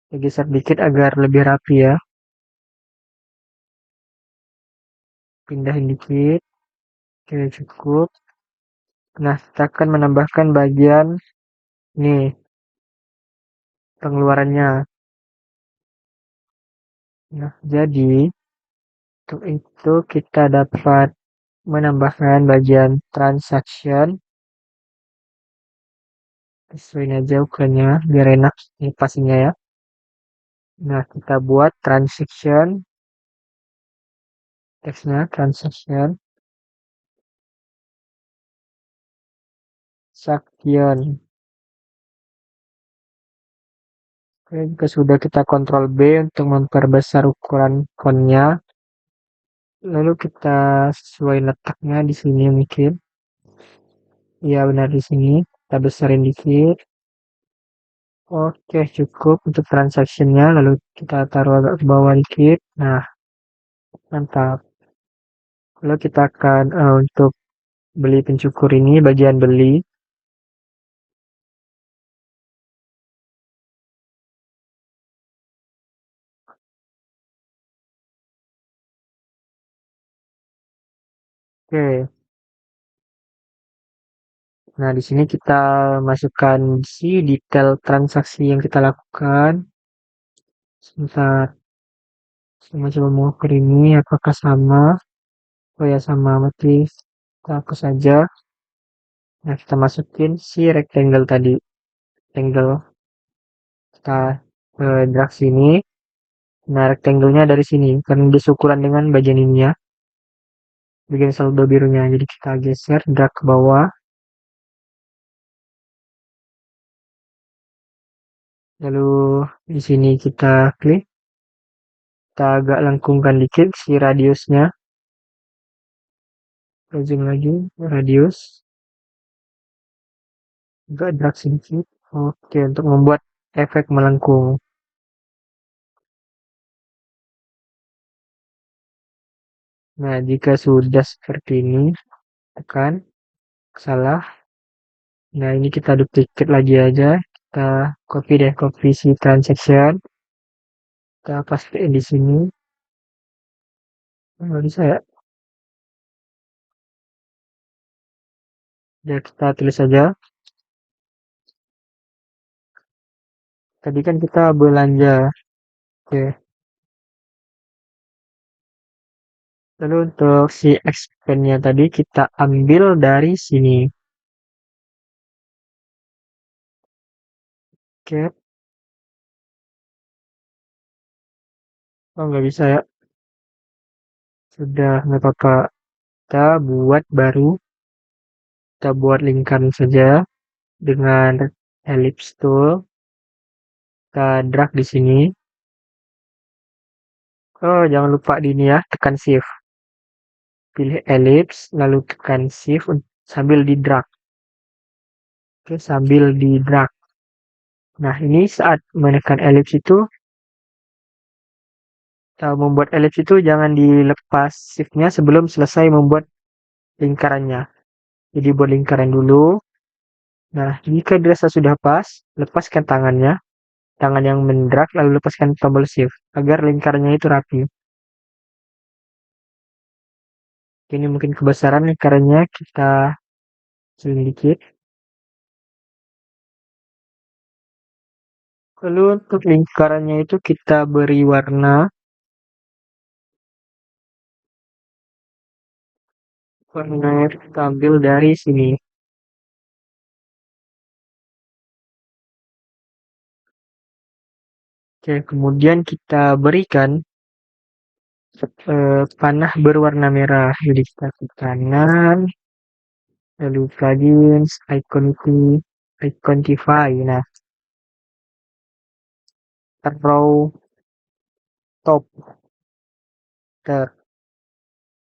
Kita geser dikit agar lebih rapi ya. Pindahin dikit. Oke, cukup. Nah, kita akan menambahkan bagian nih pengeluarannya. Nah, jadi untuk itu kita dapat menambahkan bagian transaction. Sesuaiin aja ukurannya biar enak pastinya ya. Nah, kita buat transaction. Teksnya transaction. Sakion. Oke, jika sudah kita kontrol B untuk memperbesar ukuran fontnya. Lalu kita sesuai letaknya di sini mungkin. Iya benar di sini. Kita besarin dikit. Oke cukup untuk transaksinya. Lalu kita taruh agak ke bawah dikit. Nah mantap. Lalu kita akan untuk beli pencukur ini bagian beli. Oke. Nah di sini kita masukkan detail transaksi yang kita lakukan. Sebentar. Saya coba mengukur ini apakah sama. Oh ya sama berarti kita hapus saja. Nah kita masukin rectangle tadi. Rectangle kita drag sini. Nah rectangle-nya dari sini karena disukuran dengan bagian ini ya. Bagian saldo birunya. Jadi kita geser drag ke bawah. Lalu di sini kita klik. Kita agak lengkungkan dikit radiusnya. Zoom lagi radius. Agak drag sedikit. Oke untuk membuat efek melengkung. Nah, jika sudah seperti ini, tekan salah. Nah, ini kita duplicate lagi aja. Kita copy si transaction. Kita pastein di sini. Nggak bisa ya. Ya, kita tulis saja. Tadi kan kita belanja. Oke. Lalu untuk si expense-nya tadi kita ambil dari sini. Oke. Oh, nggak bisa ya. Sudah, nggak apa-apa. Kita buat baru. Kita buat lingkaran saja dengan ellipse tool. Kita drag di sini. Oh, jangan lupa di ini ya, tekan shift. Pilih ellipse, lalu tekan shift sambil di drag. Oke, sambil di drag. Nah, ini saat menekan ellipse itu, membuat ellipse itu jangan dilepas shiftnya sebelum selesai membuat lingkarannya. Jadi buat lingkaran dulu. Nah, jika dirasa sudah pas, lepaskan tangannya, tangan yang mendrag, lalu lepaskan tombol shift agar lingkarannya itu rapi. Ini mungkin kebesaran lingkarannya kita sedikit. Lalu untuk lingkarannya itu kita beri warna. Warnanya kita ambil dari sini. Oke, kemudian kita berikan panah berwarna merah. Jadi kita ke kanan, lalu plugins, iconify. Nah, row top, kita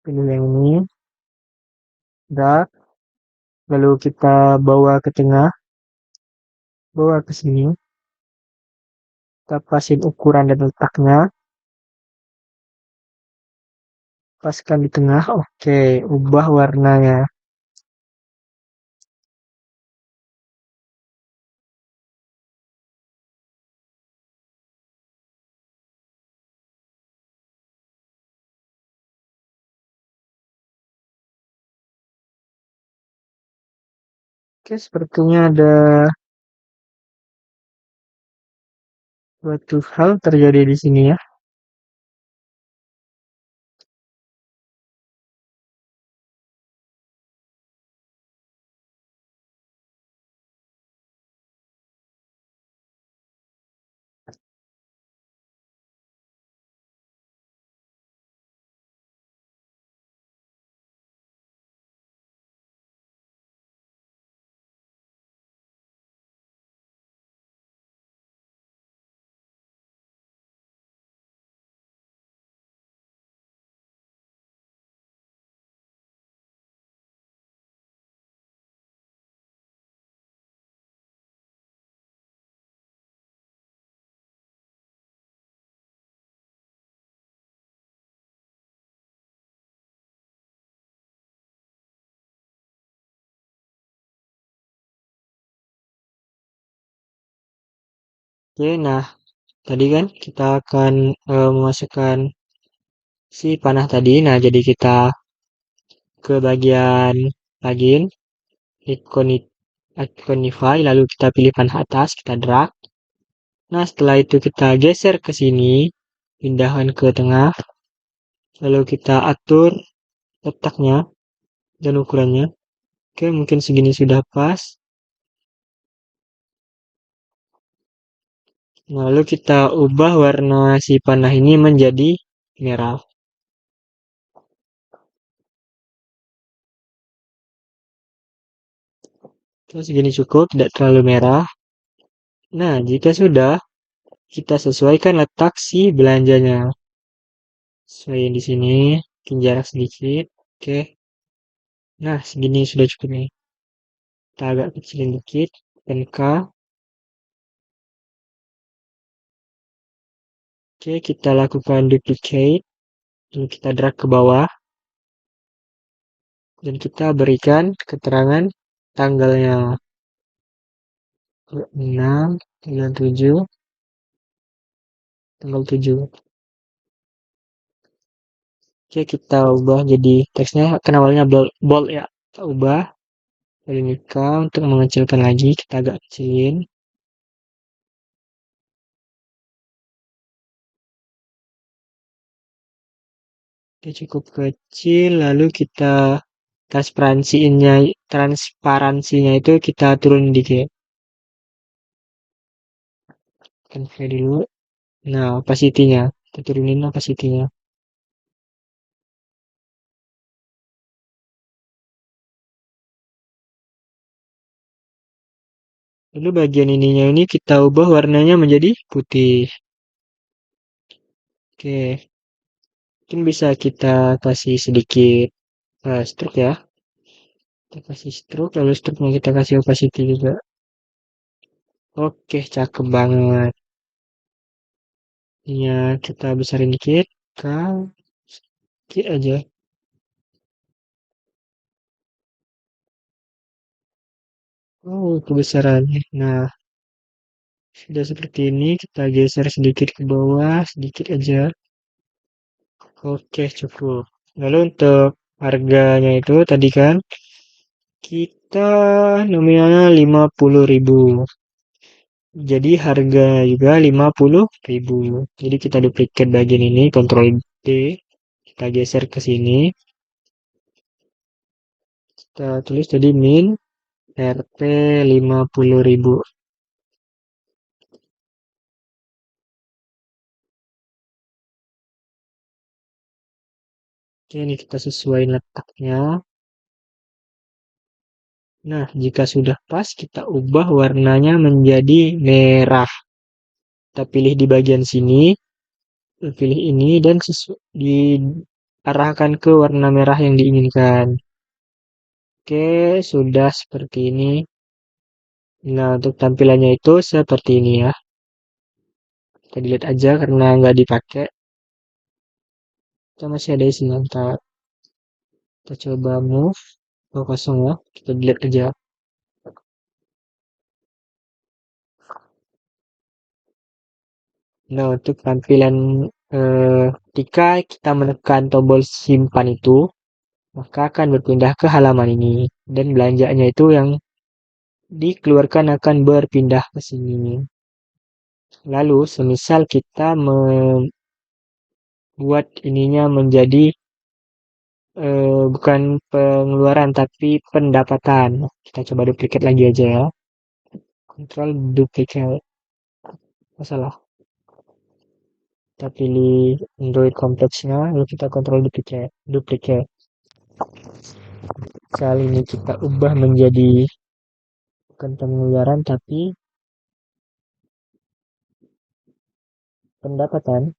pilih yang ini, drag, lalu kita bawa ke tengah, bawa ke sini, kita pasin ukuran dan letaknya, paskan di tengah. Oke, ubah warnanya. Oke, sepertinya ada suatu hal terjadi di sini ya. Oke, nah tadi kan kita akan memasukkan si panah tadi. Nah, jadi kita ke bagian plugin, iconi- iconify, lalu kita pilih panah atas, kita drag. Nah, setelah itu kita geser ke sini, pindahkan ke tengah, lalu kita atur letaknya dan ukurannya. Oke, mungkin segini sudah pas. Nah, lalu kita ubah warna si panah ini menjadi merah. Oke, segini cukup, tidak terlalu merah. Nah, jika sudah, kita sesuaikan letak si belanjanya. Sesuaiin di sini, bikin jarak sedikit. Oke. Nah, segini sudah cukup nih. Kita agak kecilin dikit. Dan K. Oke, kita lakukan duplicate. Lalu kita drag ke bawah. dan kita berikan keterangan tanggalnya 6, 7, tanggal 7. Oke, kita ubah jadi teksnya kan awalnya bold, bold ya. Kita ubah dari nikah untuk mengecilkan lagi, kita agak kecilin. Oke, cukup kecil, lalu kita transparansinya itu kita turun dikit. Kan kayak dulu. Nah, opacity-nya. Kita turunin opacity-nya. Lalu bagian ininya ini kita ubah warnanya menjadi putih. Oke, mungkin bisa kita kasih sedikit stroke ya. Kita kasih stroke, lalu stroke-nya kita kasih opacity juga. Oke, cakep banget. Ya, kita besarin dikit. Sedikit aja. Oh, kebesarannya. Nah, sudah seperti ini. Kita geser sedikit ke bawah, sedikit aja. Oke, cukup. Lalu untuk harganya itu tadi kan kita nominalnya 50.000. Jadi harga juga 50.000. Jadi kita duplicate bagian ini, Ctrl D, kita geser ke sini, kita tulis jadi min RP 50.000. Oke, ini kita sesuaikan letaknya. Nah, jika sudah pas, kita ubah warnanya menjadi merah. Kita pilih di bagian sini, pilih ini, dan diarahkan ke warna merah yang diinginkan. Oke, sudah seperti ini. Nah, untuk tampilannya itu seperti ini ya. Kita delete aja karena nggak dipakai. Kita masih ada isinya. Kita coba move. Oh, kosong ya. Kita delete aja. Nah, untuk tampilan ketika kita menekan tombol simpan itu, maka akan berpindah ke halaman ini. Dan belanjanya itu yang dikeluarkan akan berpindah ke sini. Lalu, semisal kita membuat ininya menjadi bukan pengeluaran tapi pendapatan. Kita coba duplicate lagi aja ya. Control duplicate. Masalah. Kita pilih Android kompleksnya, lalu kita kontrol duplicate. Duplicate. Kali ini kita ubah menjadi bukan pengeluaran tapi pendapatan.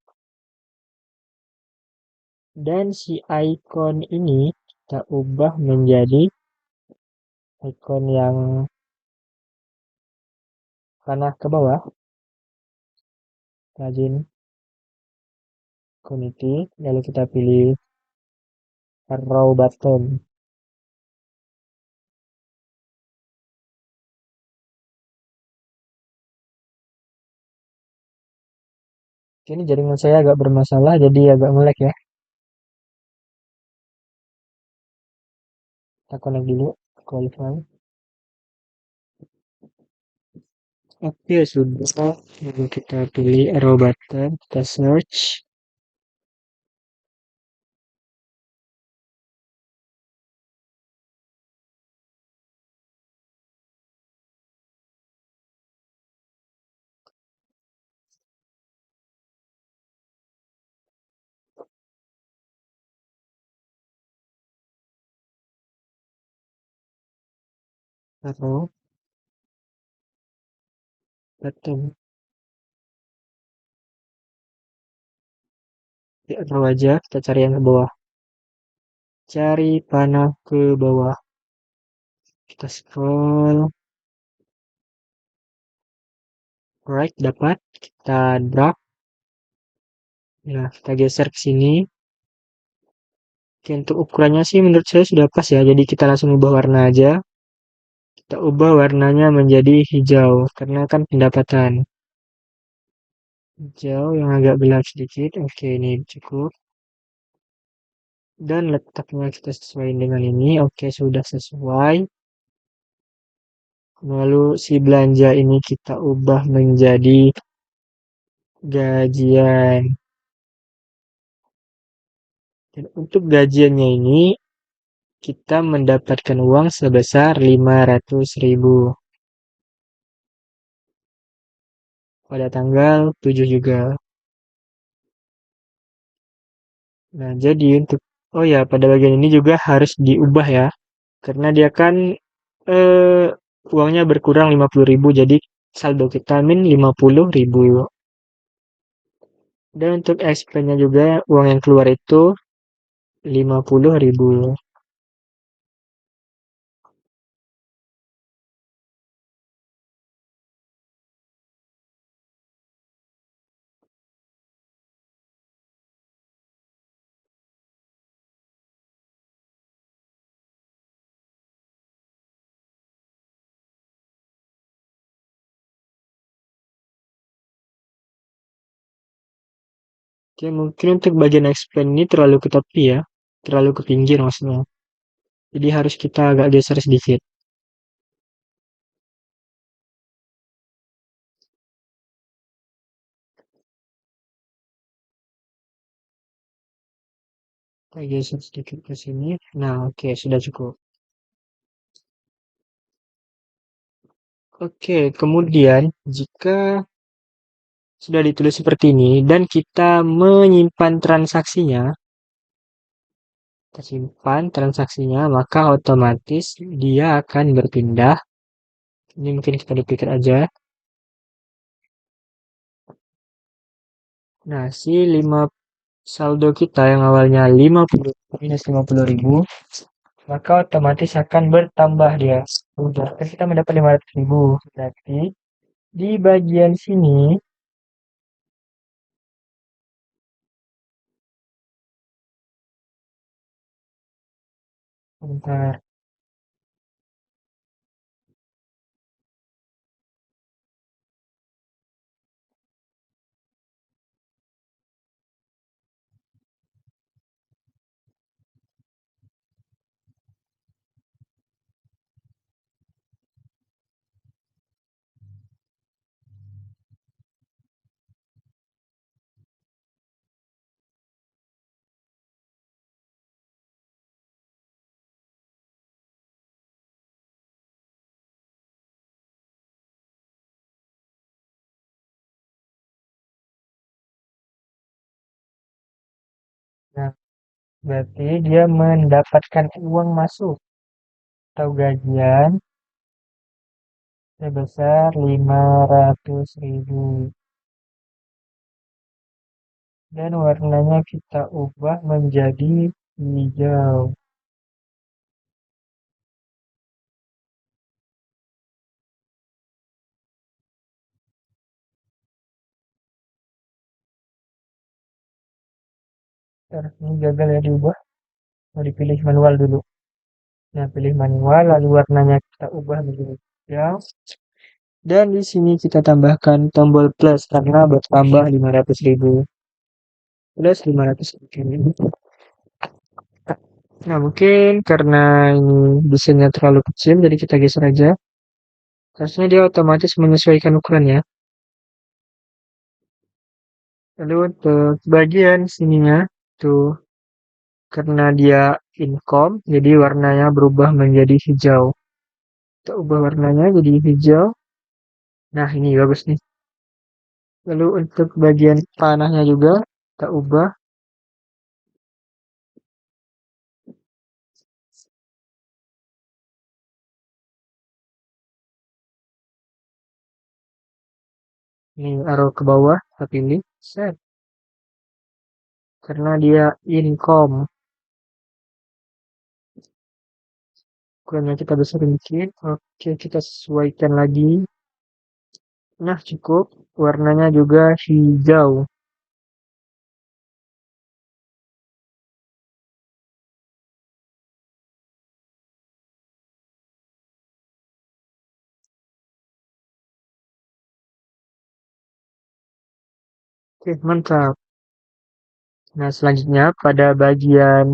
Dan si icon ini kita ubah menjadi icon yang panah ke bawah. Rajin community, lalu kita pilih arrow button. Ini jaringan saya agak bermasalah, jadi agak nge-lag ya. Kita connect dulu ke Wi-Fi. Oke, sudah. Lalu kita pilih arrow button, kita search. Arrow button. Di arrow aja, kita cari yang ke bawah. Cari panah ke bawah. Kita scroll. Right, dapat. Kita drag. Nah, kita geser ke sini. Oke, untuk ukurannya sih menurut saya sudah pas ya. Jadi kita langsung ubah warna aja. Kita ubah warnanya menjadi hijau karena kan pendapatan. Hijau yang agak gelap sedikit. Oke, ini cukup. Dan letaknya kita sesuaikan dengan ini. Oke, sudah sesuai. Lalu si belanja ini kita ubah menjadi gajian. Dan untuk gajiannya ini kita mendapatkan uang sebesar 500.000 pada tanggal 7 juga. Nah, jadi untuk oh ya, pada bagian ini juga harus diubah ya. Karena dia kan eh uangnya berkurang 50.000 jadi saldo kita min 50.000. Dan untuk expense-nya juga uang yang keluar itu 50.000. Oke, mungkin untuk bagian expense ini terlalu ke tepi ya. Terlalu ke pinggir maksudnya. Jadi harus kita agak geser sedikit. Kita geser sedikit ke sini. Nah, oke, sudah cukup. Oke, kemudian jika sudah ditulis seperti ini dan kita menyimpan transaksinya, kita simpan transaksinya, maka otomatis dia akan berpindah. Ini mungkin kita duplicate aja. Nah, si 5 saldo kita yang awalnya 50 minus 50.000, maka otomatis akan bertambah dia. Udah, kan kita mendapat 500.000. Berarti di bagian sini, bentar. Nah, berarti dia mendapatkan uang masuk atau gajian sebesar 500.000. Dan warnanya kita ubah menjadi hijau. Ini gagal ya diubah. Mau dipilih manual dulu. Nah, pilih manual, lalu warnanya kita ubah menjadi hijau. Dan di sini kita tambahkan tombol plus karena bertambah 500.000. Plus 500.000. Nah, mungkin karena ini desainnya terlalu kecil, jadi kita geser aja. Harusnya dia otomatis menyesuaikan ukurannya. Lalu untuk bagian sininya, tuh, karena dia income, jadi warnanya berubah menjadi hijau. Kita ubah warnanya jadi hijau. Nah, ini bagus nih. Lalu untuk bagian panahnya juga, kita ubah. Ini arrow ke bawah, kita pilih. Set. Karena dia income. Ukurannya kita besarin dikit. Oke, kita sesuaikan lagi. Nah, cukup. Warnanya juga hijau. Oke, mantap. Nah, selanjutnya pada bagian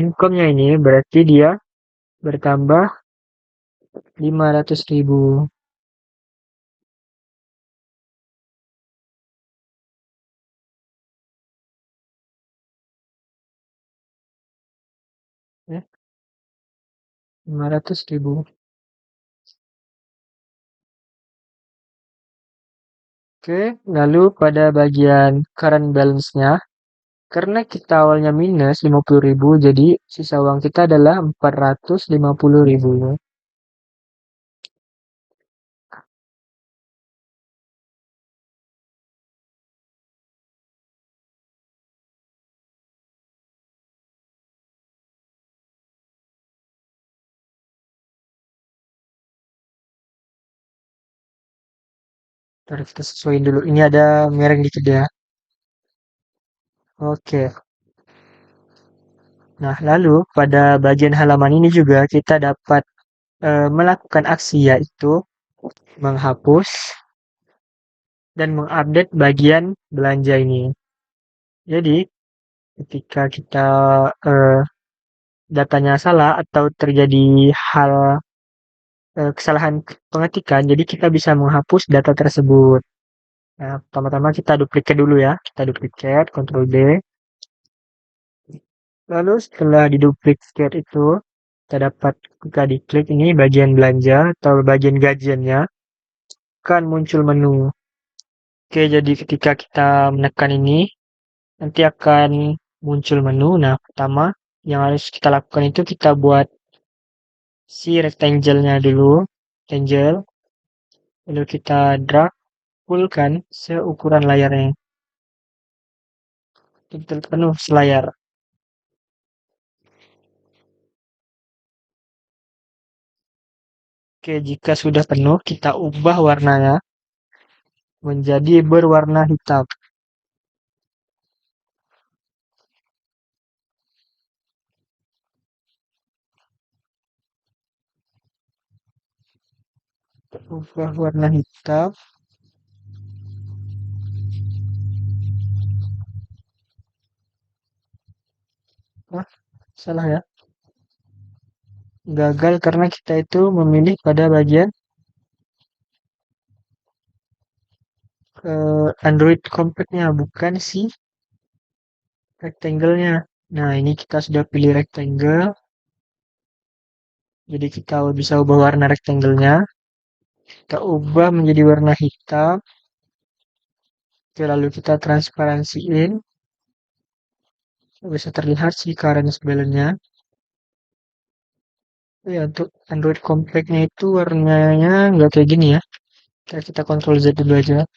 income-nya ini berarti dia bertambah 500.000. Ya, 500.000. Oke, lalu pada bagian current balance-nya, karena kita awalnya minus 50.000, jadi sisa uang kita adalah 450.000. Ntar kita sesuaiin dulu. Ini ada mereng dikit ya. Oke. Nah, lalu pada bagian halaman ini juga kita dapat melakukan aksi yaitu menghapus dan mengupdate bagian belanja ini. Jadi, ketika kita eh, datanya salah atau terjadi hal kesalahan pengetikan, jadi kita bisa menghapus data tersebut. Nah, pertama-tama kita duplikat dulu ya. Kita duplikat, Ctrl D. Lalu setelah diduplikat itu, kita dapat ketika diklik ini bagian belanja atau bagian gajiannya akan muncul menu. Oke, jadi ketika kita menekan ini, nanti akan muncul menu. Nah, pertama yang harus kita lakukan itu kita buat si rectangle-nya dulu, rectangle, lalu kita drag, fullkan seukuran layarnya, betul penuh selayar. Oke, jika sudah penuh, kita ubah warnanya menjadi berwarna hitam. Ubah warna hitam. Wah, salah ya. Gagal karena kita itu memilih pada bagian Android Compact-nya, bukan si rectangle-nya. Nah, ini kita sudah pilih rectangle. Jadi kita bisa ubah warna rectangle-nya. Kita ubah menjadi warna hitam. Oke, lalu kita transparansiin. Bisa terlihat si current balance-nya. Ya, untuk Android Compact-nya itu warnanya nggak kayak gini ya. Kita Ctrl Z dulu aja.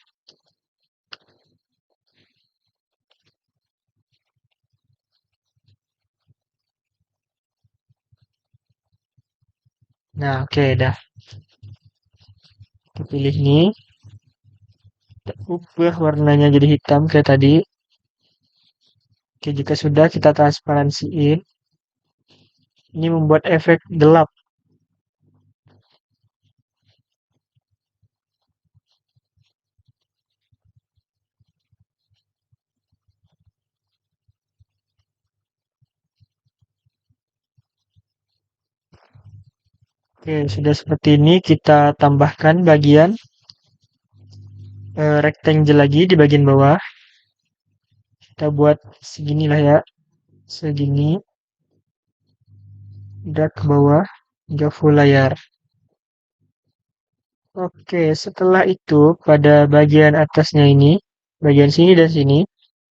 Nah, oke, dah. Kita pilih nih. Kita ubah warnanya jadi hitam kayak tadi. Oke, jika sudah kita transparansiin. Ini membuat efek gelap. Oke, sudah seperti ini kita tambahkan bagian rectangle lagi di bagian bawah. Kita buat seginilah ya. Segini. Drag ke bawah hingga full layar. Oke, setelah itu pada bagian atasnya ini, bagian sini dan sini,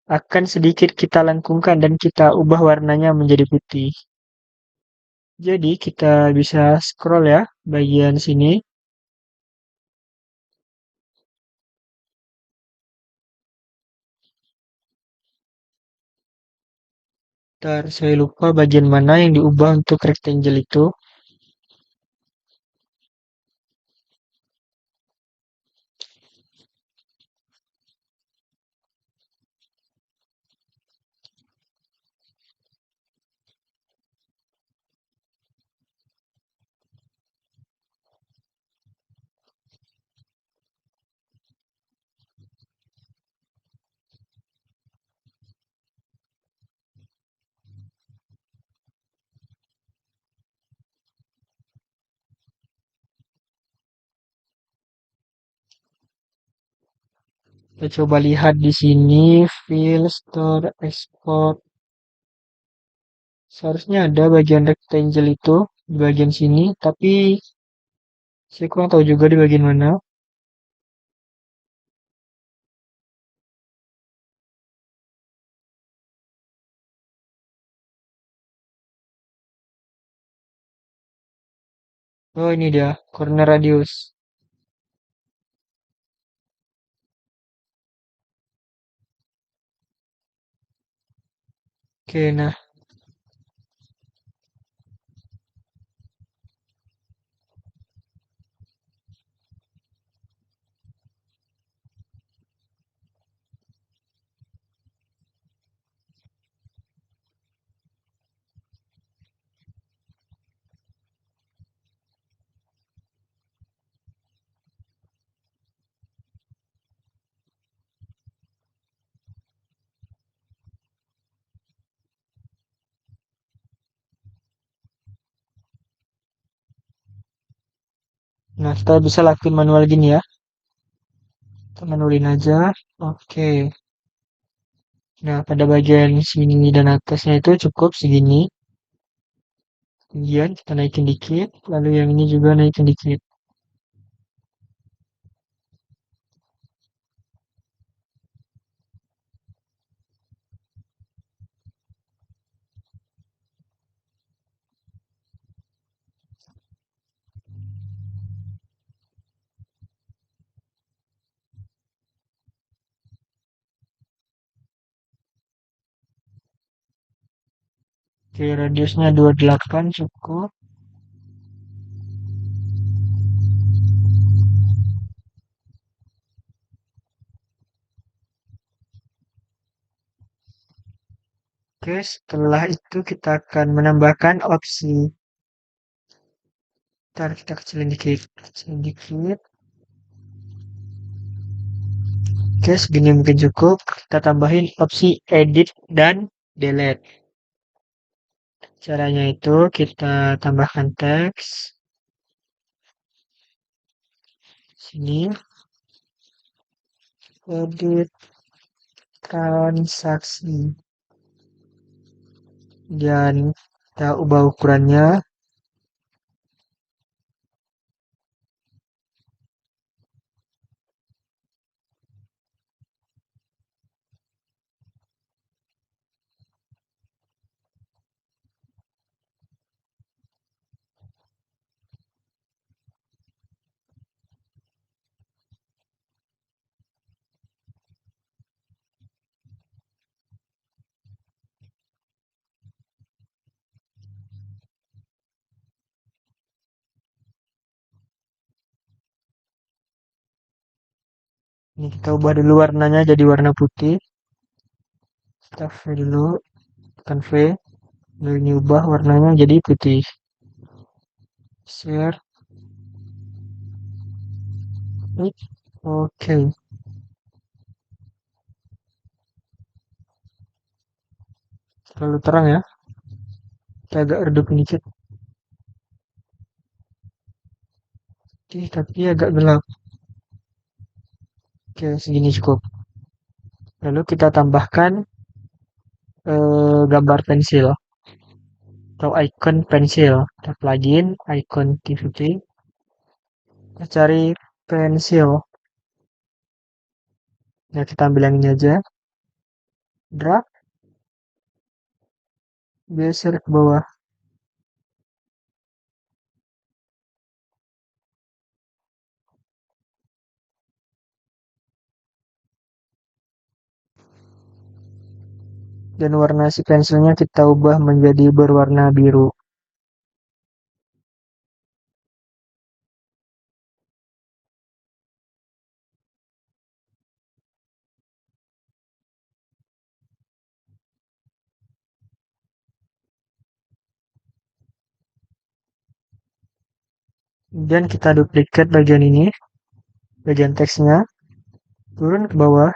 akan sedikit kita lengkungkan dan kita ubah warnanya menjadi putih. Jadi kita bisa scroll ya bagian sini. Ntar saya lupa bagian mana yang diubah untuk rectangle itu. Kita coba lihat di sini, file, store, export. Seharusnya ada bagian rectangle itu di bagian sini, tapi saya kurang tahu juga di bagian mana. Oh, ini dia, corner radius. Oke, nah, kita bisa lakuin manual gini ya. Kita manualin aja. Oke. Nah, pada bagian sini dan atasnya itu cukup segini. Kemudian kita naikin dikit, lalu yang ini juga naikin dikit. Oke, radiusnya 28 cukup. Oke, setelah itu kita akan menambahkan opsi. Ntar kita kecilin dikit. Kecilin dikit. Oke, segini mungkin cukup. Kita tambahin opsi edit dan delete. Caranya itu kita tambahkan teks. Sini, edit transaksi. Dan kita ubah ukurannya. Ini kita ubah dulu warnanya jadi warna putih. Kita V dulu, tekan V. Lalu ini ubah warnanya jadi putih. Share. Oke. Terlalu terang ya. Kita agak redupin dikit. Oke, tapi agak gelap. Oke, segini cukup. Lalu kita tambahkan gambar pensil atau icon pensil. Kita plugin icon TVP. Kita cari pensil. Nah, kita ambil yang ini aja. Drag, geser ke bawah. Dan warna si pensilnya kita ubah menjadi berwarna biru. Kemudian kita duplikat bagian ini, bagian teksnya, turun ke bawah,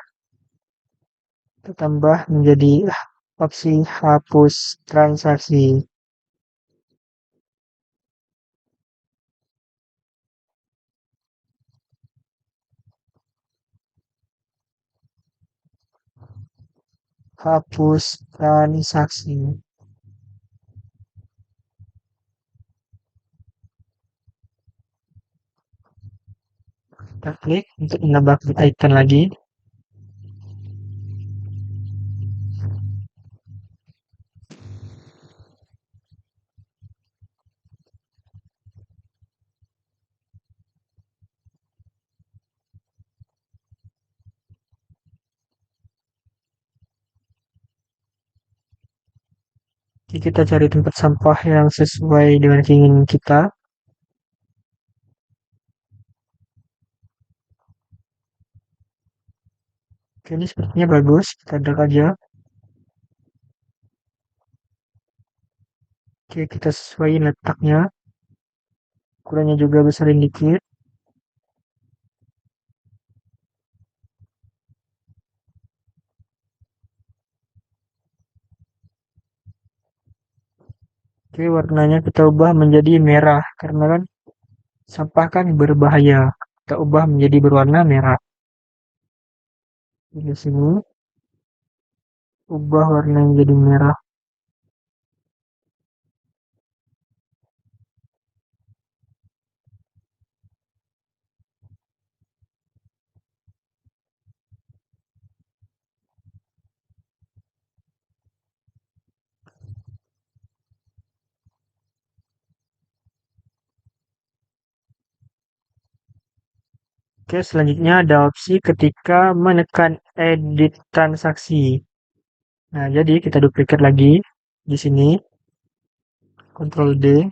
kita tambah menjadi opsi hapus transaksi. hapus transaksi. Kita klik untuk menambah icon lagi. Jadi kita cari tempat sampah yang sesuai dengan keinginan kita. Oke, ini sepertinya bagus. Kita drag aja. Oke, kita sesuaiin letaknya. Ukurannya juga besarin dikit. Oke, warnanya kita ubah menjadi merah. Karena kan sampah kan berbahaya. Kita ubah menjadi berwarna merah. Di sini, ubah warna menjadi merah. Oke, selanjutnya ada opsi ketika menekan edit transaksi. Nah, jadi kita duplicate lagi di sini, Ctrl D,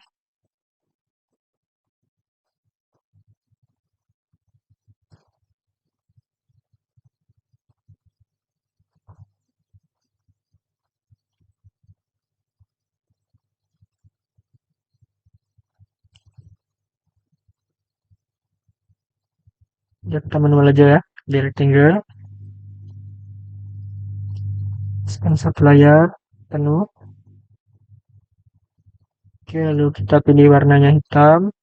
ya kita manual aja ya, di rectangle, scan satu layar, penuh. Oke, lalu kita pilih warnanya hitam,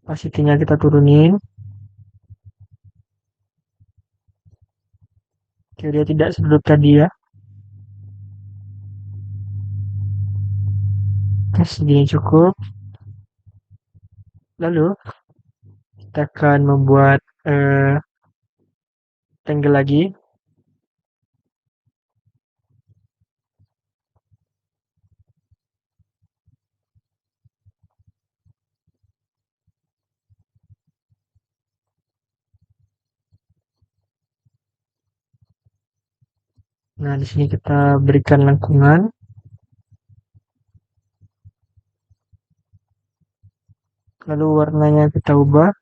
opacity-nya kita turunin. Oke, dia tidak sedot tadi ya. Oke, segini cukup. Lalu kita akan membuat rectangle lagi. Nah, di sini kita berikan lengkungan. Lalu warnanya kita ubah.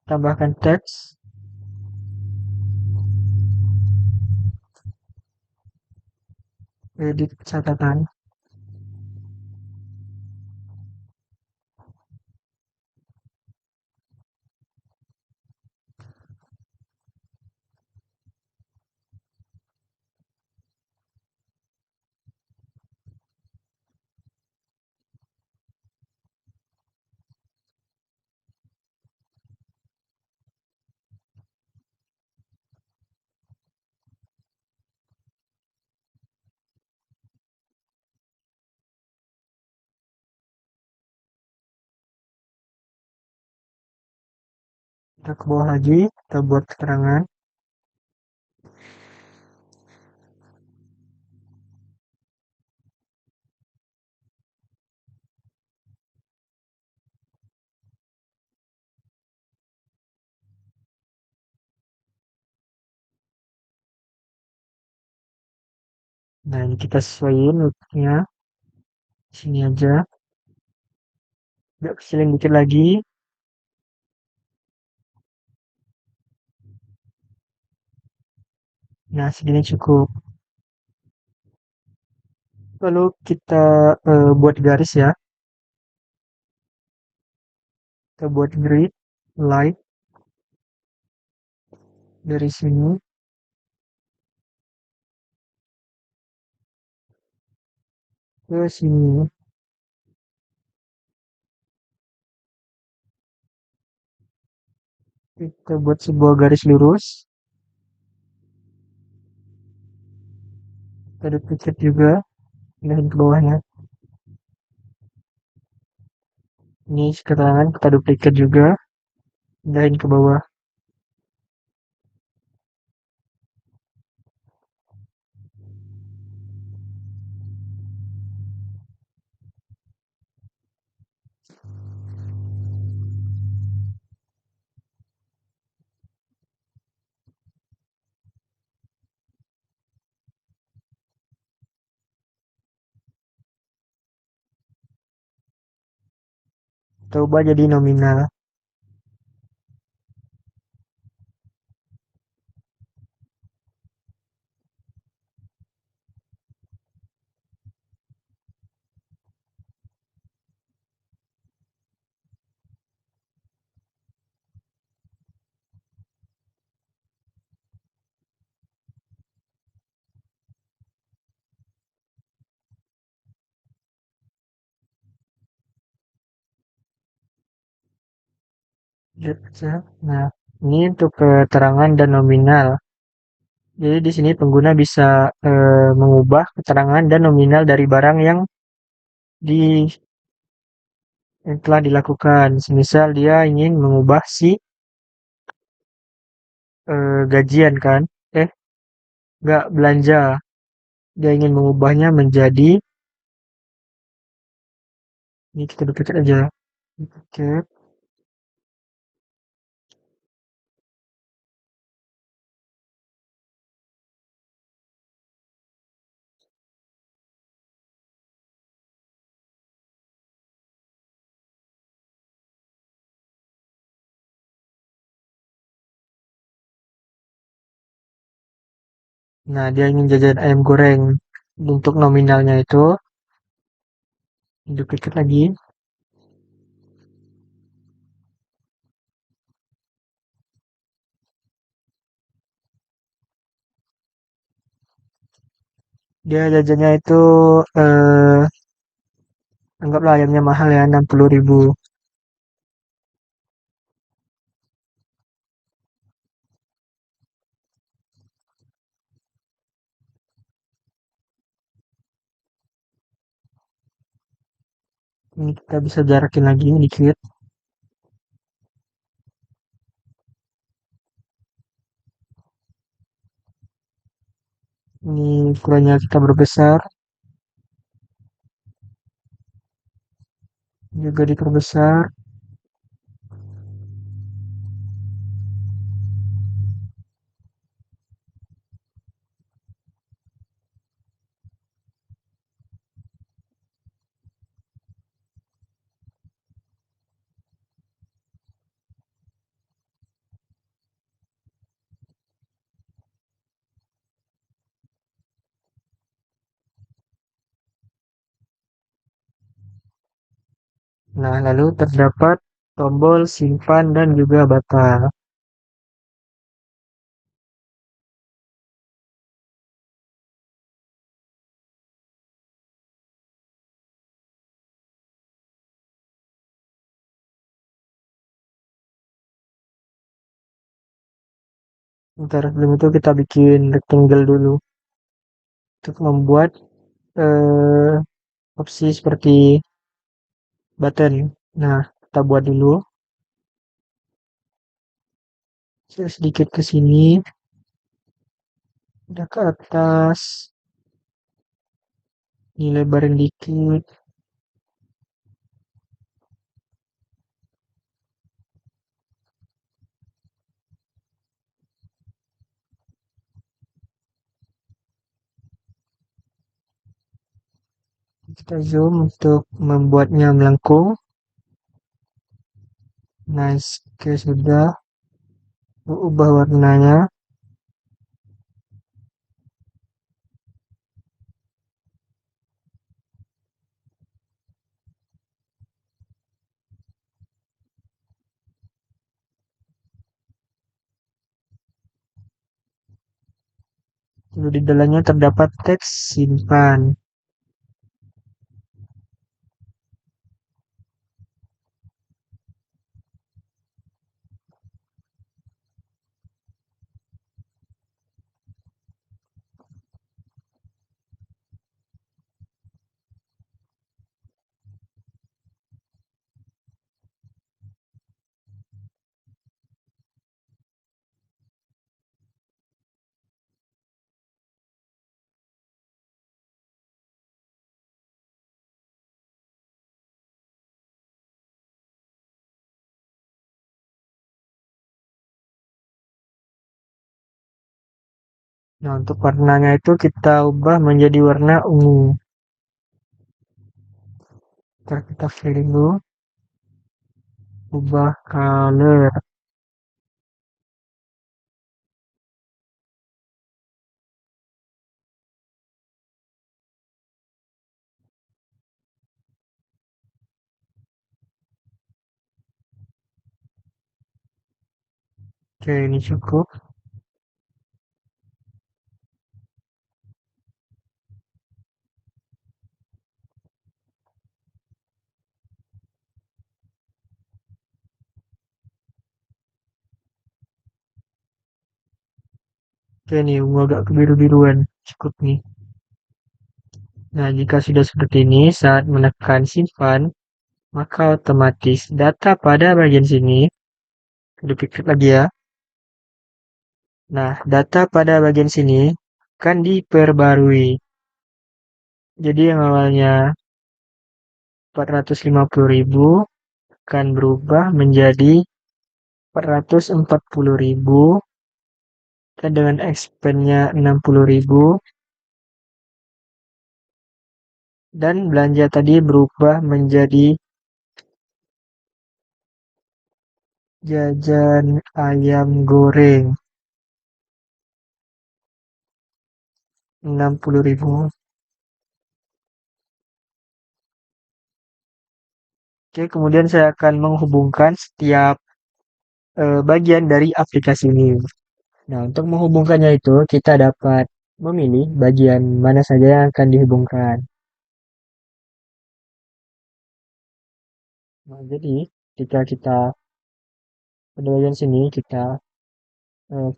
Tambahkan teks. Edit catatan. Kita ke bawah lagi, kita buat keterangan. Nah, ini kita sesuaiin looknya. Sini aja. Agak kecilin dikit lagi. Nah, segini cukup. Lalu kita buat garis ya. Kita buat grid light dari sini ke sini. Kita buat sebuah garis lurus. Kita duplicate juga, pindahin ke bawahnya. Ini keterangan kita duplicate juga, pindahin ke bawah. Kita ubah jadi nominal. Nah, ini untuk keterangan dan nominal. Jadi di sini pengguna bisa mengubah keterangan dan nominal dari barang di yang telah dilakukan. Semisal dia ingin mengubah si gajian kan, eh nggak belanja, dia ingin mengubahnya menjadi ini kita duplicate aja. Duplicate. Nah, dia ingin jajan ayam goreng. Untuk nominalnya itu duplicate lagi. Dia jajannya itu eh anggaplah ayamnya mahal ya 60.000. Ini kita bisa jarakin lagi dikit. Ini ukurannya kita berbesar, juga diperbesar. Nah, lalu terdapat tombol simpan dan juga batal. Ntar sebelum itu kita bikin rectangle dulu untuk membuat eh, opsi seperti button. Nah, kita buat dulu. Sedikit ke sini, udah ke atas. Ini lebarin dikit. Kita zoom untuk membuatnya melengkung. Nice, oke sudah. Ubah warnanya. Lalu di dalamnya terdapat teks simpan. Nah, untuk warnanya itu kita ubah menjadi warna ungu. Ntar kita filling dulu, ubah color. Oke, ini cukup. Oke, nih ungu agak kebiru-biruan. Cukup nih. Nah, jika sudah seperti ini, saat menekan simpan, maka otomatis data pada bagian sini, duplicate lagi ya. Nah, data pada bagian sini akan diperbarui. Jadi yang awalnya 450.000 akan berubah menjadi 440.000 dan dengan expand-nya 60.000 dan belanja tadi berubah menjadi jajan ayam goreng 60.000. Oke, kemudian saya akan menghubungkan setiap bagian dari aplikasi ini. Nah, untuk menghubungkannya itu kita dapat memilih bagian mana saja yang akan dihubungkan. Nah, jadi jika kita pada bagian sini kita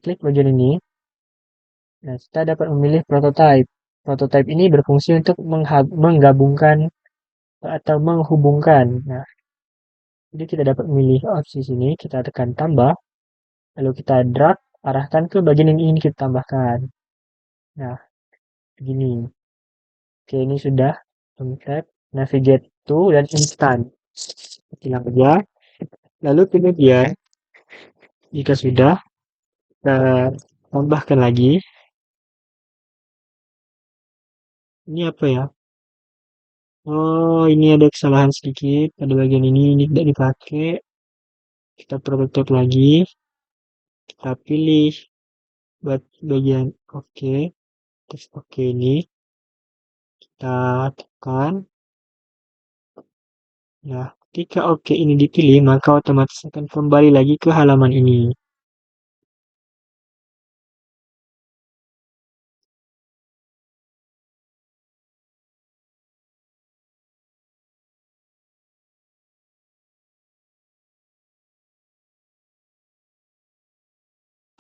klik bagian ini, nah kita dapat memilih prototype. Prototype ini berfungsi untuk menggabungkan atau menghubungkan. Nah, jadi kita dapat memilih opsi sini, kita tekan tambah, lalu kita drag, arahkan ke bagian yang ingin kita tambahkan. Nah, begini. Oke, ini sudah. Tab, navigate to, dan instant. Hilang aja. Lalu kemudian, jika sudah, kita tambahkan lagi. Ini apa ya? Oh, ini ada kesalahan sedikit pada bagian ini tidak dipakai. Kita prototype lagi. Kita pilih buat bagian oke. Terus oke ini kita tekan. Nah, ketika oke ini dipilih, maka otomatis akan kembali lagi ke halaman ini.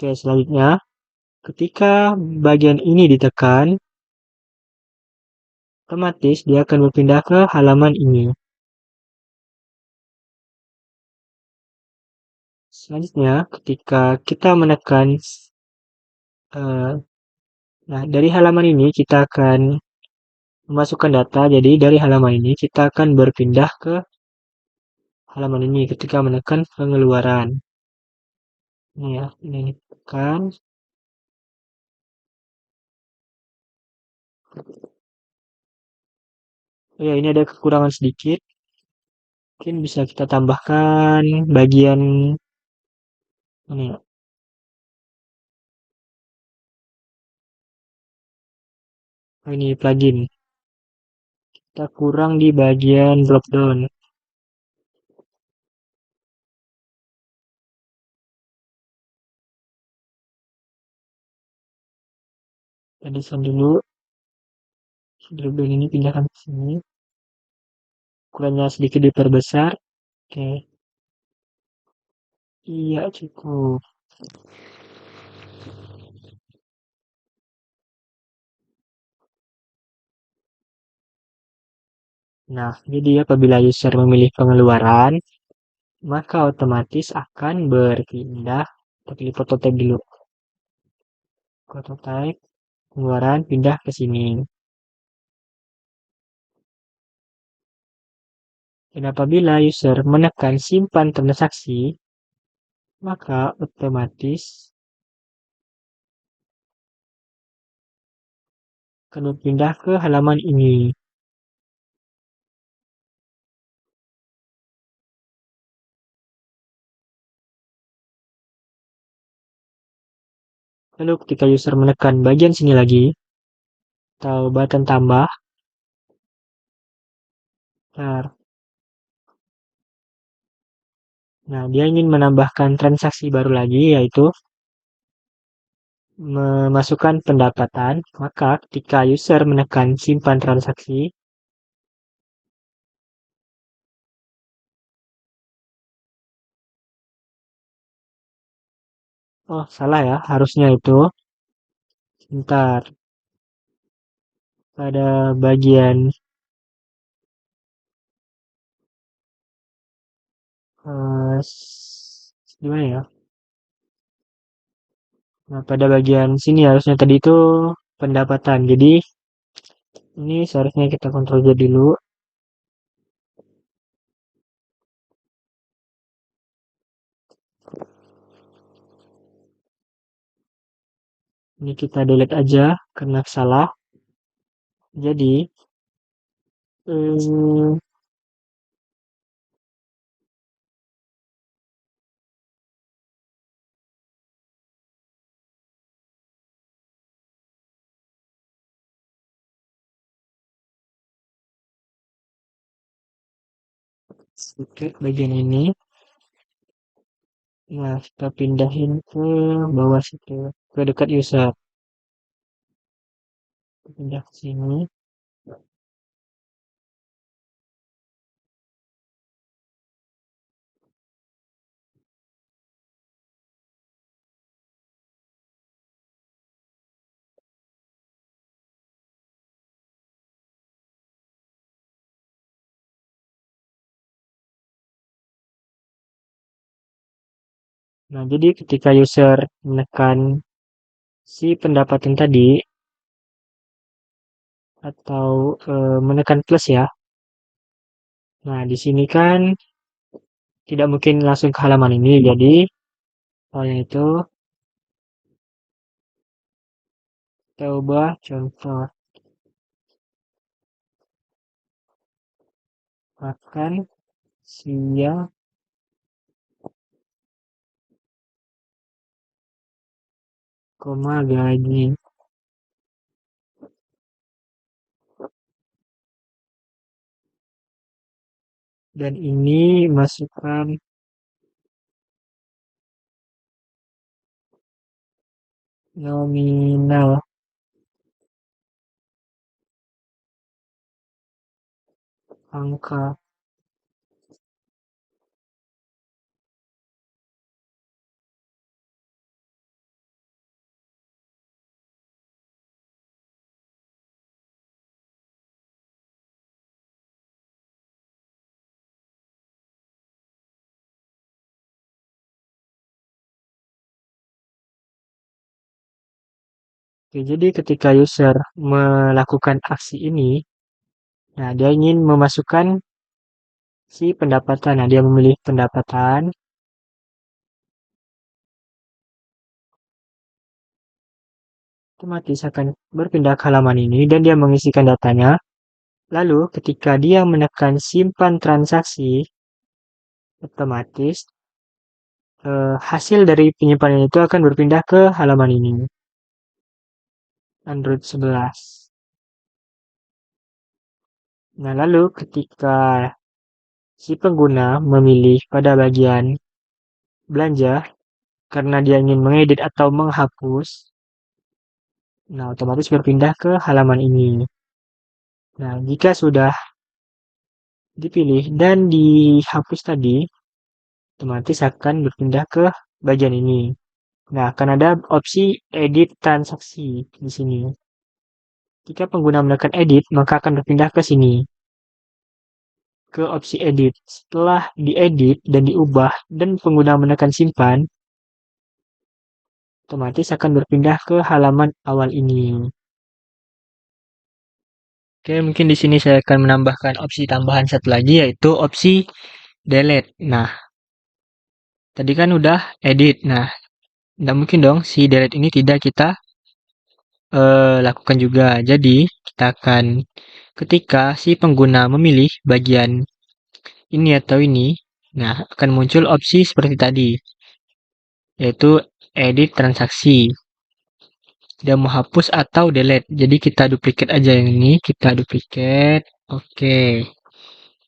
Oke, selanjutnya, ketika bagian ini ditekan, otomatis dia akan berpindah ke halaman ini. Selanjutnya, ketika kita menekan, eh, nah dari halaman ini kita akan memasukkan data. Jadi dari halaman ini kita akan berpindah ke halaman ini ketika menekan pengeluaran. Ini ya, ini tekan. Oh ya, ini ada kekurangan sedikit. Mungkin bisa kita tambahkan bagian ini ya. Oh, ini plugin. Kita kurang di bagian drop down. Desain dulu, dribble ini pindahkan ke sini. Ukurannya sedikit diperbesar. Oke, iya cukup. Nah, jadi apabila user memilih pengeluaran, maka otomatis akan berpindah. Kita pilih prototype dulu. Prototype, pengeluaran, pindah ke sini. Dan apabila user menekan simpan transaksi, maka otomatis akan berpindah ke halaman ini. Lalu ketika user menekan bagian sini lagi, atau button tambah, nah dia ingin menambahkan transaksi baru lagi, yaitu memasukkan pendapatan, maka ketika user menekan simpan transaksi, oh salah ya, harusnya itu, sebentar, pada bagian, gimana ya, nah pada bagian sini harusnya tadi itu pendapatan, jadi ini seharusnya kita kontrol Z dulu, ini kita delete aja karena salah, jadi, hmm, oke, bagian ini, nah kita pindahin ke bawah situ, ke dekat user, pindah ke sini. Nah, jadi ketika user menekan si pendapatan tadi atau menekan plus ya. Nah, di sini kan tidak mungkin langsung ke halaman ini. Jadi, soalnya itu kita ubah contoh makan siang koma gaji. Dan ini masukkan nominal angka. Oke, jadi ketika user melakukan aksi ini, nah dia ingin memasukkan si pendapatan. Nah, dia memilih pendapatan, otomatis akan berpindah ke halaman ini dan dia mengisikan datanya. Lalu ketika dia menekan simpan transaksi, otomatis hasil dari penyimpanan itu akan berpindah ke halaman ini, Android 11. Nah, lalu ketika si pengguna memilih pada bagian belanja karena dia ingin mengedit atau menghapus, Nah, otomatis berpindah ke halaman ini. Nah, jika sudah dipilih dan dihapus tadi, otomatis akan berpindah ke bagian ini. Nah, akan ada opsi edit transaksi di sini. Jika pengguna menekan edit, maka akan berpindah ke sini, ke opsi edit. Setelah diedit dan diubah dan pengguna menekan simpan, otomatis akan berpindah ke halaman awal ini. Oke, mungkin di sini saya akan menambahkan opsi tambahan satu lagi, yaitu opsi delete. Nah, tadi kan udah edit. Nah, tidak mungkin dong si delete ini tidak kita lakukan juga. Jadi, kita akan ketika si pengguna memilih bagian ini atau ini, nah akan muncul opsi seperti tadi, yaitu edit transaksi. Dia mau hapus atau delete. Jadi kita duplikat aja yang ini, kita duplikat. Oke.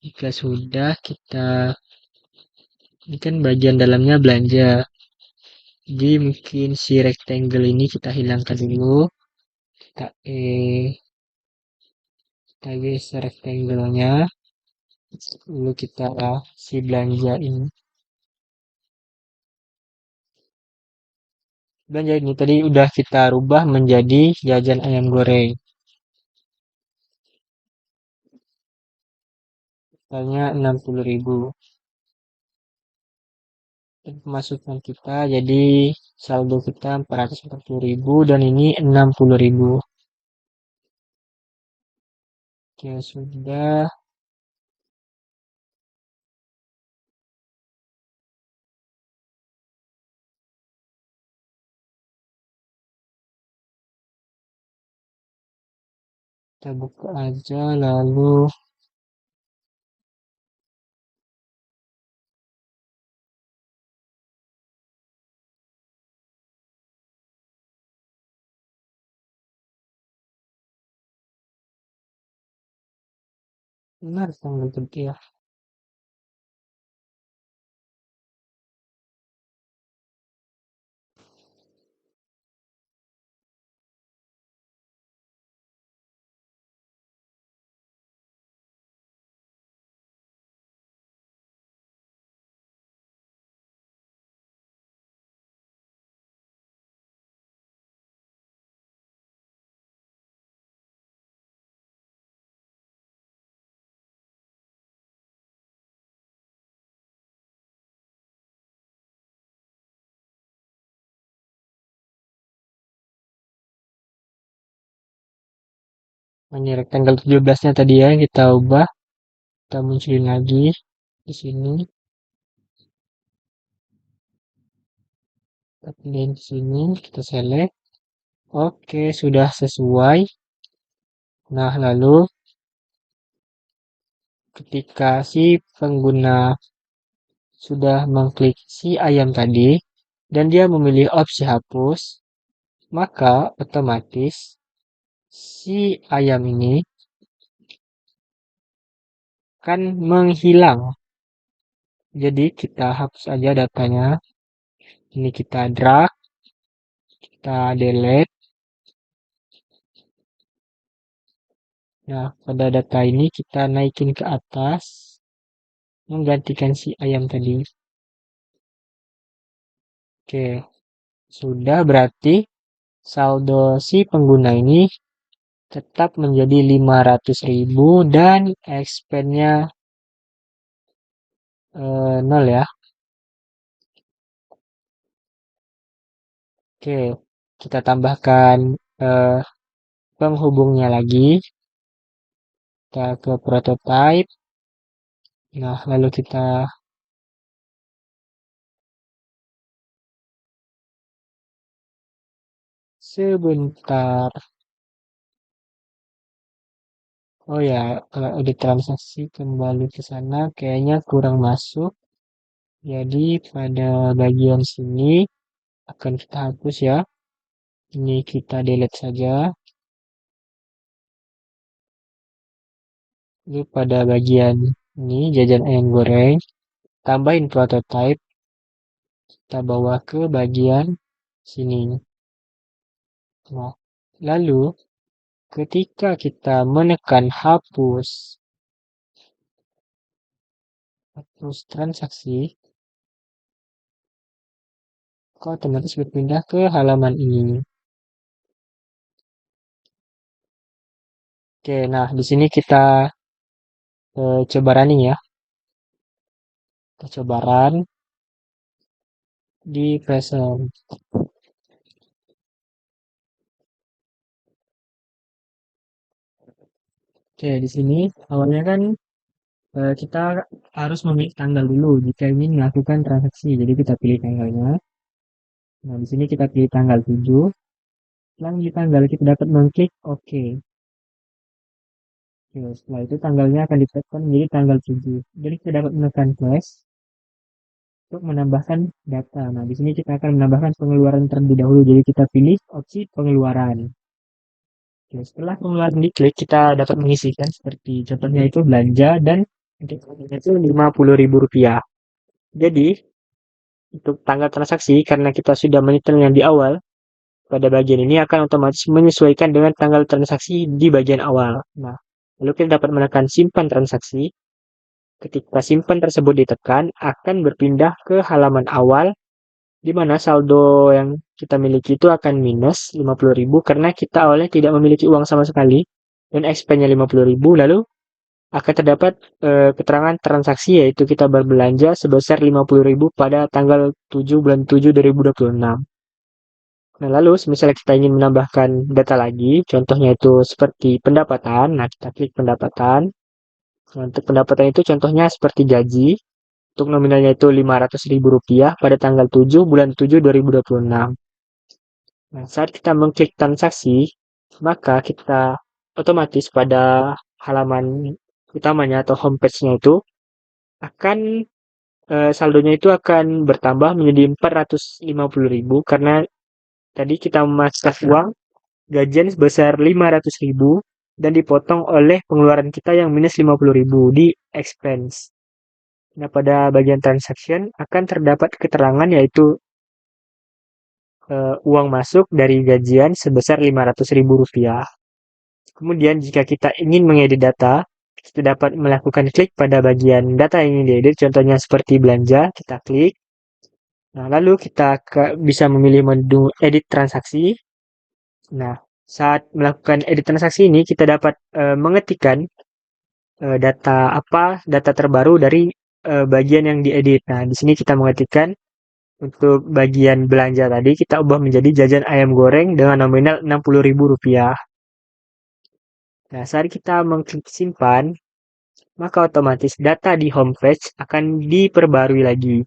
Jika sudah kita ini kan bagian dalamnya belanja. Jadi mungkin si rectangle ini kita hilangkan dulu. Kita kita geser rectangle-nya. Lalu kita si belanja ini. Belanja ini tadi udah kita rubah menjadi jajan ayam goreng. Totalnya 60.000. Dan pemasukan kita jadi saldo kita 440.000 dan ini 60.000. Oke, sudah. Kita buka aja lalu benar tanggal gede ya. Ini tanggal 17-nya tadi ya kita ubah, kita munculin lagi di sini. Kita pilih di sini, kita select. Oke, sudah sesuai. Nah, lalu ketika si pengguna sudah mengklik si ayam tadi dan dia memilih opsi hapus, maka otomatis si ayam ini kan menghilang. Jadi kita hapus aja datanya. Ini kita drag, kita delete. Nah, pada data ini kita naikin ke atas, menggantikan si ayam tadi. Oke, sudah berarti saldo si pengguna ini tetap menjadi 500.000 dan expense-nya 0 ya. Oke, kita tambahkan eh, penghubungnya lagi. Kita ke prototype. Nah, lalu kita sebentar. Oh ya, kalau ada transaksi kembali ke sana kayaknya kurang masuk. Jadi pada bagian sini akan kita hapus ya. Ini kita delete saja. Ini pada bagian ini jajan ayam goreng. Tambahin prototype. Kita bawa ke bagian sini. Nah, Lalu, ketika kita menekan hapus transaksi, maka otomatis berpindah ke halaman ini. Oke, nah di sini kita coba running ya. Kita coba run di present. Oke, di sini awalnya kan kita harus memilih tanggal dulu jika ingin melakukan transaksi. Jadi kita pilih tanggalnya. Nah, di sini kita pilih tanggal 7. Setelah memilih tanggal, kita dapat mengklik OK. Oke, setelah itu tanggalnya akan ditetapkan menjadi tanggal 7. Jadi kita dapat menekan plus untuk menambahkan data. Nah, di sini kita akan menambahkan pengeluaran terlebih dahulu. Jadi kita pilih opsi pengeluaran. Oke, setelah pengeluaran diklik, kita dapat mengisikan seperti contohnya itu belanja dan itu Rp50.000. Jadi, untuk tanggal transaksi, karena kita sudah menyetelnya di awal, pada bagian ini akan otomatis menyesuaikan dengan tanggal transaksi di bagian awal. Nah, lalu kita dapat menekan simpan transaksi. Ketika simpan tersebut ditekan, akan berpindah ke halaman awal, di mana saldo yang kita miliki itu akan minus 50.000 karena kita awalnya tidak memiliki uang sama sekali dan expense-nya 50.000, lalu akan terdapat keterangan transaksi yaitu kita berbelanja sebesar 50.000 pada tanggal 7 bulan 7 2026. Nah, lalu misalnya kita ingin menambahkan data lagi, contohnya itu seperti pendapatan. Nah, kita klik pendapatan. Nah, untuk pendapatan itu contohnya seperti gaji. Untuk nominalnya itu Rp500.000 pada tanggal 7 bulan 7 2026. Nah, saat kita mengklik transaksi, maka kita otomatis pada halaman utamanya atau homepage-nya itu akan saldonya itu akan bertambah menjadi 450.000 karena tadi kita memasukkan uang gajian sebesar 500.000 dan dipotong oleh pengeluaran kita yang minus 50.000 di expense. Nah, pada bagian transaction akan terdapat keterangan yaitu uang masuk dari gajian sebesar Rp500.000. Kemudian jika kita ingin mengedit data, kita dapat melakukan klik pada bagian data yang ingin diedit, contohnya seperti belanja, kita klik. Nah, lalu kita bisa memilih menu edit transaksi. Nah, saat melakukan edit transaksi ini, kita dapat mengetikkan data terbaru dari bagian yang diedit. Nah, di sini kita mengetikkan untuk bagian belanja tadi, kita ubah menjadi jajan ayam goreng dengan nominal Rp60.000. Nah, saat kita mengklik simpan, maka otomatis data di homepage akan diperbarui lagi.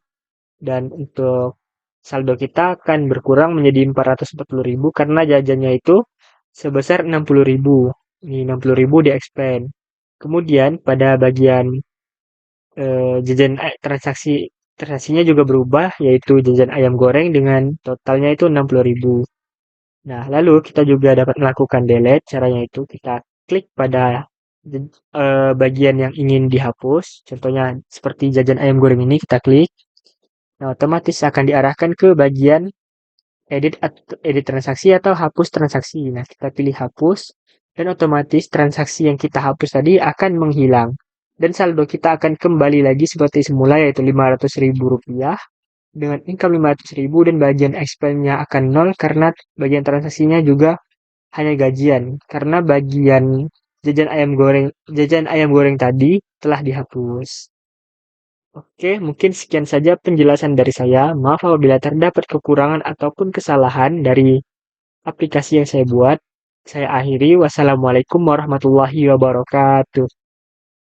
Dan untuk saldo kita akan berkurang menjadi 440.000 karena jajannya itu sebesar 60.000. Ini 60.000 di expand. Kemudian pada bagian jajan transaksinya juga berubah yaitu jajan ayam goreng dengan totalnya itu 60.000. Nah, lalu kita juga dapat melakukan delete. Caranya itu kita klik pada bagian yang ingin dihapus. Contohnya seperti jajan ayam goreng ini kita klik. Nah, otomatis akan diarahkan ke bagian edit transaksi atau hapus transaksi. Nah, kita pilih hapus dan otomatis transaksi yang kita hapus tadi akan menghilang. Dan saldo kita akan kembali lagi seperti semula yaitu Rp500.000 dengan income 500.000 dan bagian expense-nya akan nol karena bagian transaksinya juga hanya gajian karena bagian jajan ayam goreng tadi telah dihapus. Oke, mungkin sekian saja penjelasan dari saya. Maaf apabila terdapat kekurangan ataupun kesalahan dari aplikasi yang saya buat. Saya akhiri. Wassalamualaikum warahmatullahi wabarakatuh.